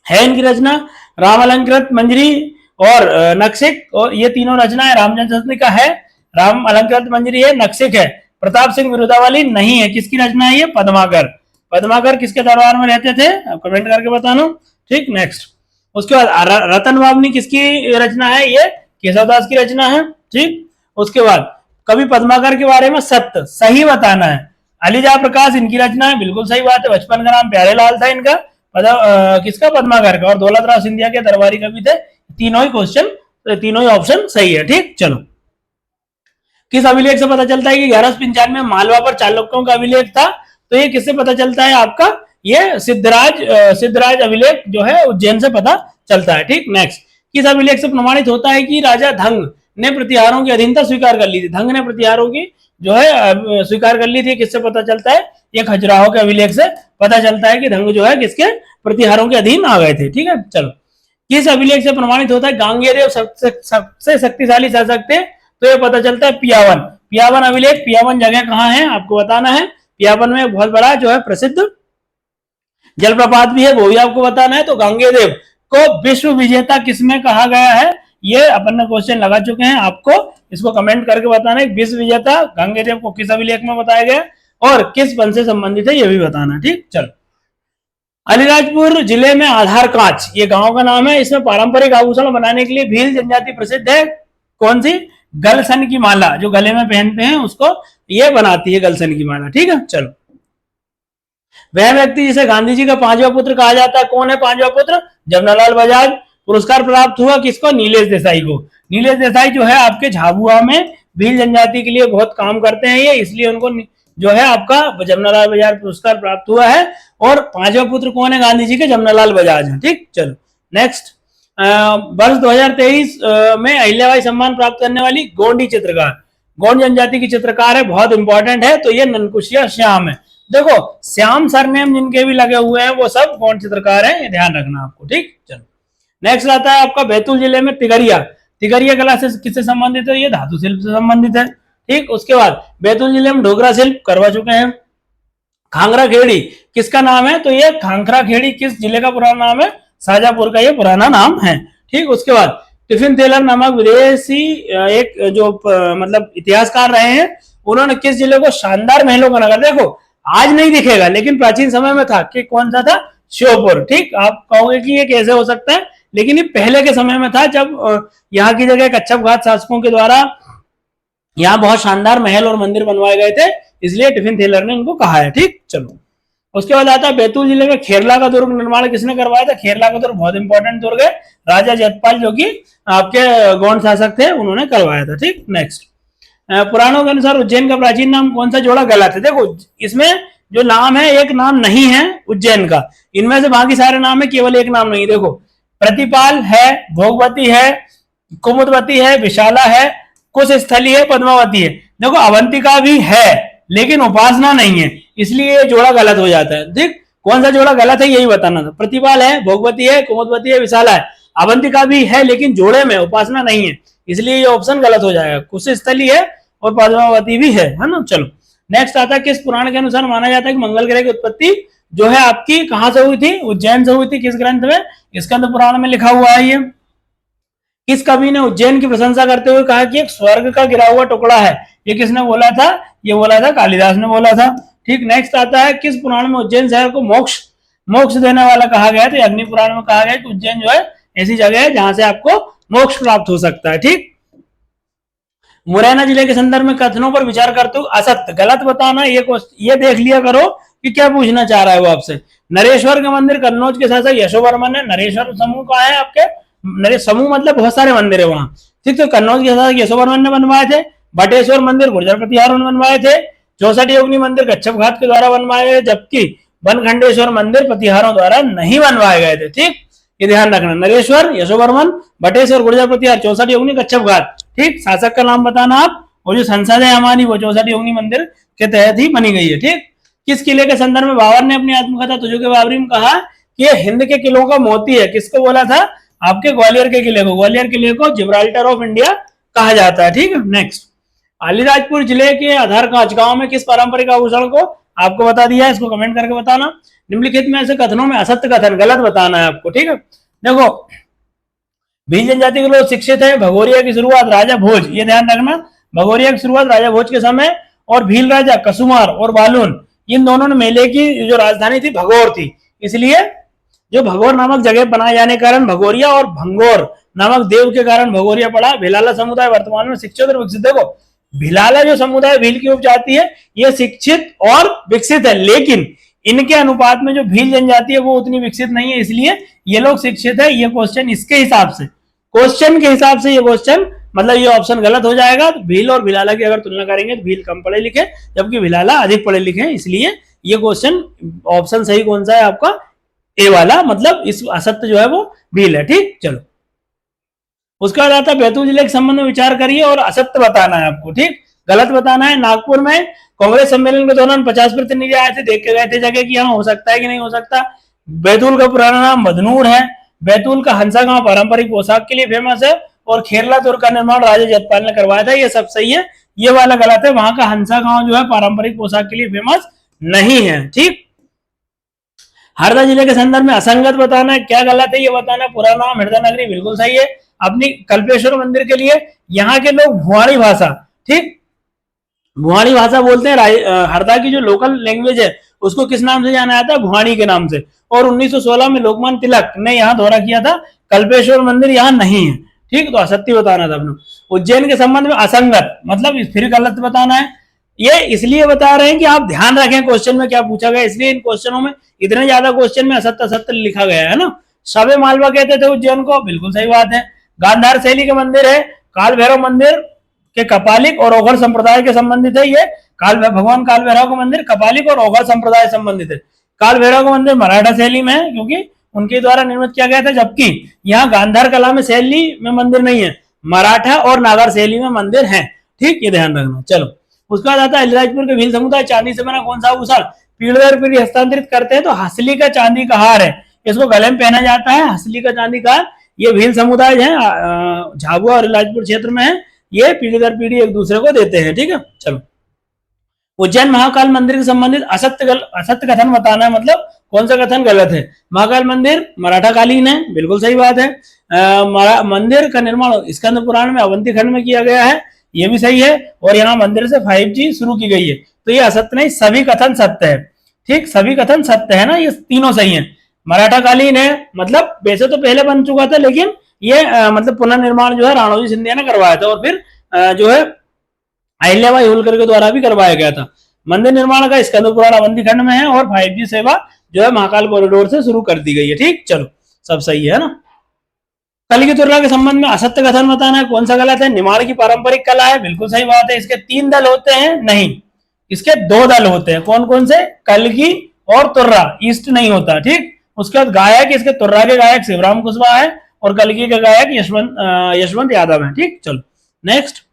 है इनकी रचना। राम अलंकृत मंजरी और नक्शिक, और ये तीनों रचना है। रामचंद्र चंद्रिका है, राम अलंकृत मंजरी है, नक्शिक है। प्रताप सिंह विरुदावली नहीं है। किसकी रचना है ये? पद्माकर। पद्माकर किसके दरबार में रहते थे? आप कमेंट करके बताना, ठीक। नेक्स्ट, उसके बाद रतन वावनी किसकी रचना है? ये केशव दास की रचना है, ठीक। उसके बाद कवि पद्माकर के बारे में सत्य सही बताना है। अलीजा प्रकाश इनकी रचना है, बिल्कुल सही बात है। बचपन का नाम प्यारे लाल था इनका, किसका, पद्माकर का। और दौलत राव सिंधिया के दरबारी कवि थे। तीनों ही क्वेश्चन, तीनों ही ऑप्शन सही है। ठीक, चलो। किस अभिलेख से पता चलता है कि 1195 में मालवा पर चालुक्यों का अभिलेख था? तो ये किससे पता चलता है आपका, ये सिद्धराज अभिलेख जो है उज्जैन से पता चलता है। ठीक, नेक्स्ट। किस अभिलेख से प्रमाणित होता है कि राजा धंग ने प्रतिहारों की अधीनता स्वीकार कर ली थी? धंग ने प्रतिहारों की जो है स्वीकार कर ली थी, किससे पता चलता है? ये खजुराहो के अभिलेख से पता चलता है कि धंग जो है किसके, प्रतिहारों के अधीन आ गए थे। ठीक है, चलो। किस अभिलेख से प्रमाणित होता है गांगेय सबसे शक्तिशाली शासक थे? तो ये पता चलता है पियावन अभिलेख। पियावन जगह कहाँ है आपको बताना है। पियावन में बहुत बड़ा जो है प्रसिद्ध जलप्रपात भी है, वो भी आपको बताना है। तो गांगेय को विश्व विजेता किसमें कहा गया है? ये अपन ने क्वेश्चन लगा चुके हैं, आपको इसको कमेंट करके बताना है। विश्व विजेता गांगेय को किस अभिलेख में बताया गया और किस वन से संबंधित है, ये भी बताना। ठीक, चलो। अलीराजपुर जिले में आधार कांच, ये गांव का नाम है। इसमें पारंपरिक आभूषण बनाने के लिए भील जनजाति प्रसिद्ध है। कौन सी? गलसन की माला, जो गले में पहनते हैं उसको ये बनाती है, गलसन की माला। ठीक है, चलो। वह व्यक्ति जिसे गांधी जी का पांचवा पुत्र कहा जाता है, कौन है पांचवा पुत्र? जमनालाल बजाज। पुरस्कार प्राप्त हुआ किसको? नीलेश देसाई को। नीलेश देसाई जो है आपके झाबुआ में भील जनजाति के लिए बहुत काम करते हैं ये, इसलिए उनको जो है आपका जमनालाल बजाज पुरस्कार प्राप्त हुआ है। और पांचवा पुत्र कौन है गांधी जी के? जमनालाल बजाज है। ठीक, चलो, नेक्स्ट। वर्ष 2023 में अहिल्याबाई सम्मान प्राप्त करने वाली गोंडी चित्रकार, गोंड जनजाति की चित्रकार है, बहुत इंपॉर्टेंट है। तो ये ननकुशिया श्याम है। देखो, श्याम सरनेम जिनके भी लगे हुए हैं वो सब गोंड चित्रकार हैं, ये ध्यान रखना आपको। ठीक, चलो। नेक्स्ट आता है आपका बैतूल जिले में तिगरिया। तिगरिया कला से किससे संबंधित है? ये धातु शिल्प से संबंधित है। ठीक, उसके बाद बैतूल जिले में डोगरा शिल्प करवा चुके हैं। खांगरा खेड़ी किसका नाम है? तो ये खांगरा खेड़ी किस जिले का पुराना नाम है? शाजापुर का ये पुराना नाम है। ठीक, उसके बाद टिफिन टेलर नामक विदेशी एक जो मतलब इतिहासकार रहे हैं, उन्होंने किस जिले को शानदार महलों का नगर, देखो आज नहीं दिखेगा लेकिन प्राचीन समय में था, कि कौन सा था? श्योपुर। ठीक, आप कहोगे कि ये कैसे हो सकता है, लेकिन ये पहले के समय में था, जब यहाँ की जगह कच्छप घाट शासकों के द्वारा यहाँ बहुत शानदार महल और मंदिर बनवाए गए थे, इसलिए टिफिन टेलर ने इनको कहा है। ठीक, चलो। उसके बाद आता है बैतूल जिले में खेरला का दुर्ग निर्माण किसने करवाया था? खेरला का दुर्ग बहुत इंपॉर्टेंट दुर्ग है, राजा जयपाल जो कि आपके गौंड शासक थे, उन्होंने करवाया था। ठीक, नेक्स्ट। पुराणों के अनुसार उज्जैन का प्राचीन नाम कौन सा जोड़ा गलत है? देखो, इसमें जो नाम है एक नाम नहीं है उज्जैन का, इनमें से बाकी सारे नाम है, केवल एक नाम नहीं। देखो, प्रतिपाल है, भोगवती है, कुमुदवती है, विशाला है, कुश स्थली है, पद्मावती है। देखो, अवंतिका भी है लेकिन उपासना नहीं है, इसलिए ये जोड़ा गलत हो जाता है। ठीक, कौन सा जोड़ा गलत है यही बताना था। प्रतिपाल है, भोगवती है, कुमुदवती है, विशाला है, अवंतिका भी है लेकिन जोड़े में उपासना नहीं है, इसलिए ये ऑप्शन गलत हो जाएगा। कुश स्थली है और पद्मावती भी है ना। चलो, नेक्स्ट आता है किस पुराण के अनुसार माना जाता है कि मंगल ग्रह की उत्पत्ति जो है आपकी कहां से हुई थी? उज्जैन से हुई थी। किस ग्रंथ में? स्कंद पुराण में लिखा हुआ है। ये किस कवि ने उज्जैन की प्रशंसा करते हुए कहा कि एक स्वर्ग का गिरा हुआ टुकड़ा है? ये किसने बोला था? ये बोला था कालिदास ने बोला था। ठीक, नेक्स्ट आता है किस पुराण में उज्जैन शहर को मोक्ष देने वाला कहा गया? तो अग्नि पुराण में कहा गया कि उज्जैन जो है ऐसी जगह है जहां से आपको मोक्ष प्राप्त हो सकता है। ठीक, मुरैना जिले के संदर्भ में कथनों पर विचार करते हुए असत्य गलत बताना। ये देख लिया करो कि क्या पूछना चाह रहा है वो आपसे। नरेश्वर का मंदिर कन्नौज के शासक यशोवर्मन है। नरेश्वर समूह कहाँ है आपके? समूह मतलब बहुत सारे मंदिर है वहां। ठीक, तो कन्नौज के शासक यशोवर्मन ने बनवाए थे। बटेश्वर मंदिर गुर्जर प्रतिहारों ने बनवाए थे। 64 योगिनी मंदिर कच्छप घाट के द्वारा बनवाए गए, जबकि बनखंडेश्वर मंदिर प्रतिहारों द्वारा नहीं बनवाए गए थे। ठीक, ये ध्यान रखना। नरेश्वर, यशोवर्मन, बटेश्वर, गुर्जर प्रतिहार, 64 योगिनी, कच्छप घाट। ठीक, शासक का नाम बताना आप, और जो संसद है हमारी वो 64 योगिनी मंदिर के तहत ही बनी गई है। ठीक, किस किले के संदर्भ में बाबर ने अपनी आत्मकथा तुझो के बाबरी में कहा कि ये हिंद के किलों का मोती है? किसको बोला था? आपके ग्वालियर के किले को। ग्वालियर किले को जिब्राल्टर ऑफ इंडिया कहा जाता है। ठीक है, नेक्स्ट। अलीराजपुर जिले के आधार कांच गांव में किस पारंपरिक आभूषण को आपको बता दिया है, इसको कमेंट करके बताना। निम्नलिखित में ऐसे कथनों में असत्य कथन गलत बताना है आपको। ठीक है, देखो, भील जनजाति के लोग शिक्षित है। भगोरिया की शुरुआत राजा भोज, ये ध्यान रखना, भगोरिया की शुरुआत राजा भोज के समय, और भील राजा कसुमार और बालून इन दोनों ने मेले की जो राजधानी थी भगोर थी, इसलिए जो भगोर नामक जगह बनाए जाने के कारण भगोरिया, और भंगोर नामक देव के कारण भगोरिया पड़ा। भिलाला समुदाय वर्तमान में शिक्षित और विकसित। देखो, भिलाला जो समुदाय भील की उपजाति है ये शिक्षित और विकसित है, लेकिन इनके अनुपात में जो भील जनजाति है वो उतनी विकसित नहीं है, इसलिए ये लोग शिक्षित है। ये क्वेश्चन इसके हिसाब से, क्वेश्चन के हिसाब से ये क्वेश्चन मतलब ये ऑप्शन गलत हो जाएगा। तो भील और भिलाला की अगर तुलना करेंगे तो भील कम पढ़े लिखे जबकि भिलाला अधिक पढ़े लिखे हैं, इसलिए ये क्वेश्चन ऑप्शन सही कौन सा है आपका, ए वाला, मतलब इस असत्य जो है वो भील है। ठीक, चलो उसके बाद आता है बैतूल जिले के संबंध में विचार करिए और असत्य बताना है आपको। ठीक, गलत बताना है। नागपुर में कांग्रेस सम्मेलन के दौरान 50 प्रतिनिधि आए थे, देख के गए थे जगह कि यहाँ हो सकता है कि नहीं हो सकता। बैतूल का पुराना नाम बदनूर है। बैतूल का हंसा गांव पारंपरिक पोशाक के लिए फेमस है और खेरला दुर्ग का निर्माण राजा जयपाल ने करवाया था, ये सब सही है। ये वाला गलत है, वहां का हंसा गांव जो है पारंपरिक पोशाक के लिए फेमस नहीं है। ठीक, हरदा जिले के संदर्भ में असंगत बताना है, क्या गलत है ये बताना है। पूरा नाम हृदय नगरी बिल्कुल सही है। अपनी कल्पेश्वर मंदिर के लिए यहाँ के लोग भुआड़ी भाषा, ठीक, भुआड़ी भाषा बोलते हैं। हरदा की जो लोकल लैंग्वेज है उसको किस नाम से जाना जाता है, भुआड़ी के नाम से। और 1916 में लोकमान्य तिलक ने यहाँ दौरा किया था, कल्पेश्वर मंदिर यहाँ नहीं है। ठीक, तो असत्य बताना था अपने। उज्जैन के संबंध में असंगत मतलब फिर गलत बताना है। ये इसलिए बता रहे हैं कि आप ध्यान रखें क्वेश्चन में क्या पूछा गया, इसलिए इन क्वेश्चनों में इतने ज्यादा क्वेश्चन में असत्य असत्य लिखा गया है ना। शबे मालवा कहते थे उज्जैन को, बिल्कुल सही बात है। गांधार शैली के मंदिर है, काल भैरव मंदिर के कपालिक और ओघर संप्रदाय के संबंधित है। ये भगवान काल भैरव का मंदिर कपालिक और ओघर संप्रदाय संबंधित है। काल भैरव का मंदिर मराठा शैली में है क्योंकि उनके द्वारा निर्मित किया गया था, जबकि यहाँ गांधार कला में शैली में मंदिर नहीं है, मराठा और नागर शैली में मंदिर है। ठीक, ये ध्यान रखना। चलो उसके बाद आता है अलीराजपुर के भील समुदाय चांदी से बना कौन सा आभूषण पीढ़ी दर पीढ़ी हस्तांतरित करते हैं, तो हसली का चांदी का हार है, इसको गले में पहना जाता है। हसली का चांदी का हार, ये भील समुदाय है झाबुआ और अलीराजपुर क्षेत्र में है, ये पीढ़ी दर पीढ़ी एक दूसरे को देते हैं। ठीक है, चलो उज्जैन महाकाल मंदिर के संबंधित असत्य कथन बताना है, मतलब कौन सा कथन गलत है। महाकाल मंदिर मराठा कालीन है, बिल्कुल सही बात है। मंदिर का निर्माण स्कंद पुराण में अवंती खंड में किया गया है, ये भी सही है। और यहाँ मंदिर से 5G शुरू की गई है, तो ये असत्य नहीं, सभी कथन सत्य है। ठीक, सभी कथन सत्य है ना, ये तीनों सही है। मराठा कालीन है मतलब वैसे तो पहले बन चुका था, लेकिन ये मतलब पुनर्निर्माण जो है राणोजी सिंधिया ने करवाया था और फिर जो है अहिल्याबाई होलकर के द्वारा भी करवाया गया था। मंदिर निर्माण का स्कंद पुराण अवंती खंड में है और 5G सेवा जो है महाकाल कॉरिडोर से शुरू कर दी गई है। ठीक, चलो सब सही है ना। कल की तुलना के संबंध में असत्य कथन बताना है, कौन सा गलत है। निमाड़ की पारंपरिक कला है, बिल्कुल सही बात है। इसके 3 दल होते हैं, नहीं इसके 2 दल होते हैं। कौन कौन से, कलगी और तुर्रा, ईस्ट नहीं होता। ठीक, उसके बाद गायक, इसके तुर्रा के गायक शिवराम कुशवाहा है और कलगी के गायक यशवंत यादव है। ठीक, चलो नेक्स्ट।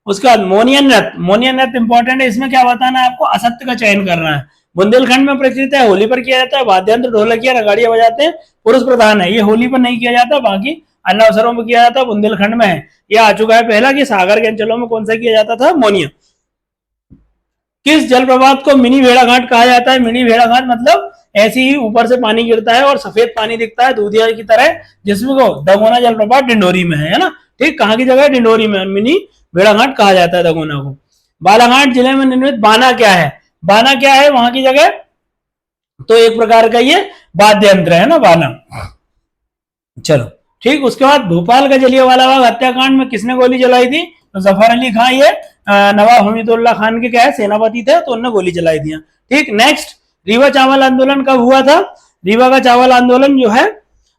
उसके बाद मोनियन नृत्य, मोनियन नृत्य इंपॉर्टेंट है, इसमें क्या बताना है आपको, असत्य का चयन करना है। बुंदेलखंड में प्रचलित है, होली पर किया जाता है, वाद्यंत्र ढोलकिया नगाड़िया बजाते हैं, पुरुष प्रधान है। ये होली पर नहीं किया जाता, बाकी अन्य अवसरों में किया जाता है। बुंदेलखंड में है, यह आ चुका है पहला कि सागर के अंचलों में कौन सा किया जाता था, मोनियम। किस जलप्रपात को मिनी भेड़ाघाट कहा जाता है। मिनी भेड़ाघाट मतलब ऐसे ही ऊपर से पानी गिरता है और सफेद पानी दिखता है दूधिया की तरह, जिसमें को दगोना जलप्रपात डिंडोरी में है ना। ठीक, कहाँ की जगह, डिंडोरी में। मिनी भेड़ाघाट कहा जाता है दगोना को। बालाघाट जिले में निर्मित बाना क्या है, बाना क्या है वहां की जगह, तो एक प्रकार का ये वाद्य यंत्र है ना, बाना। चलो ठीक, उसके बाद भोपाल का जलियांवाला बाग हत्याकांड में किसने गोली चलाई थी, तो जफर अली खान, ये नवाब हमीदुल्लाह खान के क्या है, सेनापति थे, तो उन्होंने गोली चलाई थी। ठीक, नेक्स्ट, रीवा चावल आंदोलन कब हुआ था। रीवा का चावल आंदोलन जो है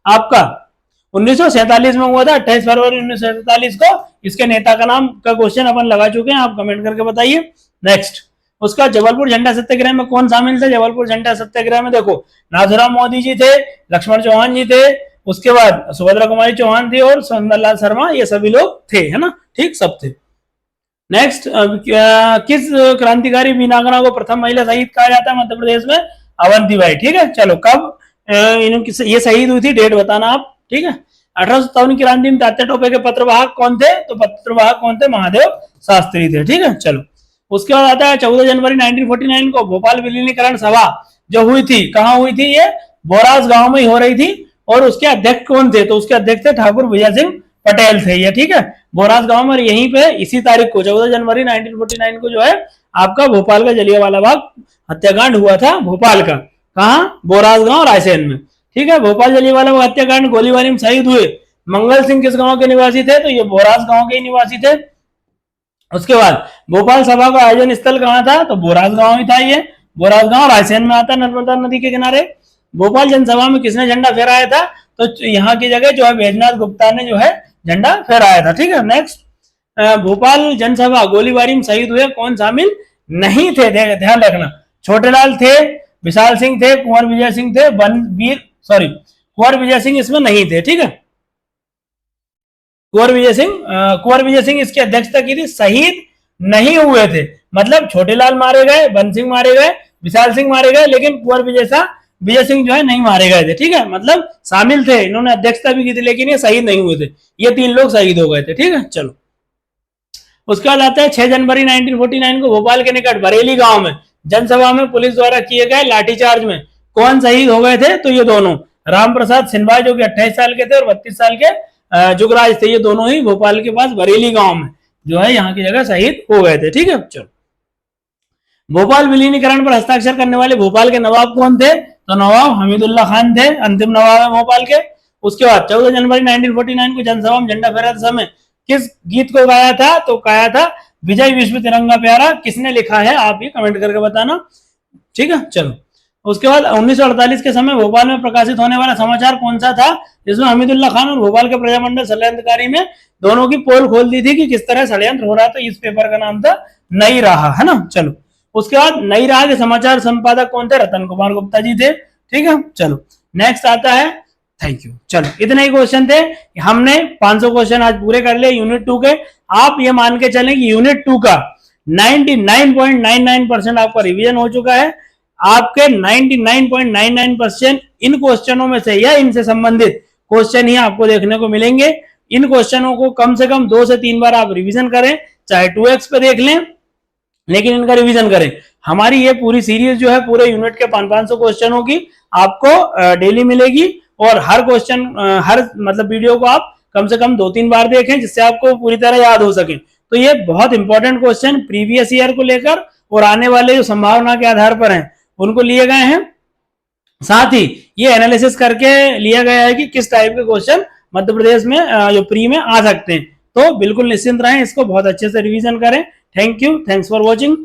आपका 1947 में हुआ था, 28 फरवरी 1947 को। इसके नेता का नाम का क्वेश्चन अपन लगा चुके हैं, आप कमेंट करके बताइए। नेक्स्ट, उसका जबलपुर झंडा सत्याग्रह में कौन शामिल थे। जबलपुर झंडा सत्याग्रह में देखो नाथुराम मोदी जी थे, लक्ष्मण चौहान जी थे, उसके बाद सुभद्रा कुमारी चौहान थी और सुंदरलाल शर्मा, ये सभी लोग थे, है ना। ठीक, सब थे। नेक्स्ट, किस क्रांतिकारी वीरांगना को प्रथम महिला शहीद कहा जाता है मध्य प्रदेश में, अवंतीबाई। ठीक है, चलो कब ये शहीद हुई थी, डेट बताना आप। ठीक है, 1857 की क्रांति में तात्या टोपे के पत्रवाहक कौन थे, तो पत्रवाहक कौन थे, महादेव शास्त्री थे। ठीक है, चलो उसके बाद आता है 14 जनवरी 1949 को भोपाल विलीनीकरण सभा जो हुई थी, कहाँ हुई थी, ये बोरास गांव में ही हो रही थी। और उसके अध्यक्ष कौन थे, तो उसके अध्यक्ष थे ठाकुर विजय सिंह पटेल थे ये। ठीक है, बोरास गांव में, यहीं पे इसी तारीख को 14 जनवरी 1949 को जो है आपका भोपाल का जलियांवाला बाग हत्याकांड हुआ था। भोपाल का कहाँ, बोरास गांव रायसेन में। ठीक है, भोपाल जलियांवाला बाग हत्याकांड गोलीबारी में शहीद हुए मंगल सिंह किस गांव के निवासी थे, तो ये बोरास गांव के ही निवासी थे। उसके बाद भोपाल सभा का आयोजन स्थल कहाँ था, तो बोराज गांव ही था। ये बोराज गांव रायसेन में आता, नर्मदा नदी के किनारे। भोपाल जनसभा में किसने झंडा फहराया था, तो यहाँ की जगह जो है बैजनाथ गुप्ता ने जो है झंडा फहराया था। ठीक है, नेक्स्ट, भोपाल जनसभा गोलीबारी में शहीद हुए कौन शामिल नहीं थे, ध्यान रखना। छोटेलाल थे, विशाल सिंह थे, कुंवर विजय सिंह थे, कुंवर विजय सिंह इसमें नहीं थे। ठीक है, कुंवर विजय सिंह इसकी अध्यक्षता की थी, शहीद नहीं हुए थे। मतलब छोटेलाल मारे गए, बंद सिंह मारे गए, विशाल सिंह मारे गए, लेकिन कुंवर विजय सिंह जो है नहीं मारे गए थे। ठीक है, मतलब शामिल थे, इन्होंने अध्यक्षता भी की थी, लेकिन ये शहीद नहीं हुए थे। ये 3 लोग शहीद हो गए थे। ठीक है, चलो उसके बाद आता है 6 जनवरी 1949 को भोपाल के निकट बरेली गांव में जनसभा में पुलिस द्वारा किए गए लाठीचार्ज में कौन शहीद हो गए थे, तो ये दोनों, राम प्रसाद सिन्हा जो कि 28 साल के थे और 32 साल के जुगराज थे। ये दोनों ही भोपाल के पास बरेली गांव में जो है यहाँ की जगह शहीद हो गए थे। ठीक है, चलो भोपाल विलीनीकरण पर हस्ताक्षर करने वाले भोपाल के नवाब कौन थे, तो नवाब हमीदुल्लाह खान थे, अंतिम नवाब है भोपाल के। उसके बाद 14 जनवरी 1949 को जनसभा में झंडा फहराते समय किस गीत को गाया था, तो गाया था विजय विश्व तिरंगा प्यारा। किसने लिखा है आप ये कमेंट करके बताना। ठीक है, चलो उसके बाद 1948 के समय भोपाल में प्रकाशित होने वाला समाचार कौन सा था, जिसमें हमीदुल्लाह खान और भोपाल के प्रजामंडल षड्यंत्रकारी में दोनों की पोल खोल दी थी कि किस तरह षड्यंत्र हो रहा था। इस पेपर का नाम था नई राह, है ना। चलो उसके बाद नई राह के समाचार संपादक कौन थे, रतन कुमार गुप्ता जी थे। ठीक है, चलो नेक्स्ट आता है, थैंक यू। चलो इतने ही क्वेश्चन थे, हमने 500 क्वेश्चन आज पूरे कर लिए यूनिट 2 के। आप ये मान के चलें कि यूनिट 2 का 99.99% आपका रिवीजन हो चुका है। आपके 99.99% इन क्वेश्चनों में से या इनसे संबंधित क्वेश्चन ही आपको देखने को मिलेंगे। इन क्वेश्चनों को कम से कम 2 से 3 बार आप रिवीजन करें, चाहे 2x पे देख लें, लेकिन इनका रिवीजन करें। हमारी ये पूरी सीरीज जो है पूरे यूनिट के 500 क्वेश्चनों की आपको डेली मिलेगी, और हर क्वेश्चन हर मतलब वीडियो को आप कम से कम 2-3 बार देखें, जिससे आपको पूरी तरह याद हो सके। तो ये बहुत इंपॉर्टेंट क्वेश्चन प्रीवियस ईयर को लेकर और आने वाले जो संभावना के आधार पर हैं उनको लिए गए हैं। साथ ही ये एनालिसिस करके लिया गया है कि किस टाइप के क्वेश्चन मध्य प्रदेश में जो प्री में आ सकते हैं। तो बिल्कुल निश्चिंत रहें, इसको बहुत अच्छे से रिवीजन करें। Thank you, thanks for watching.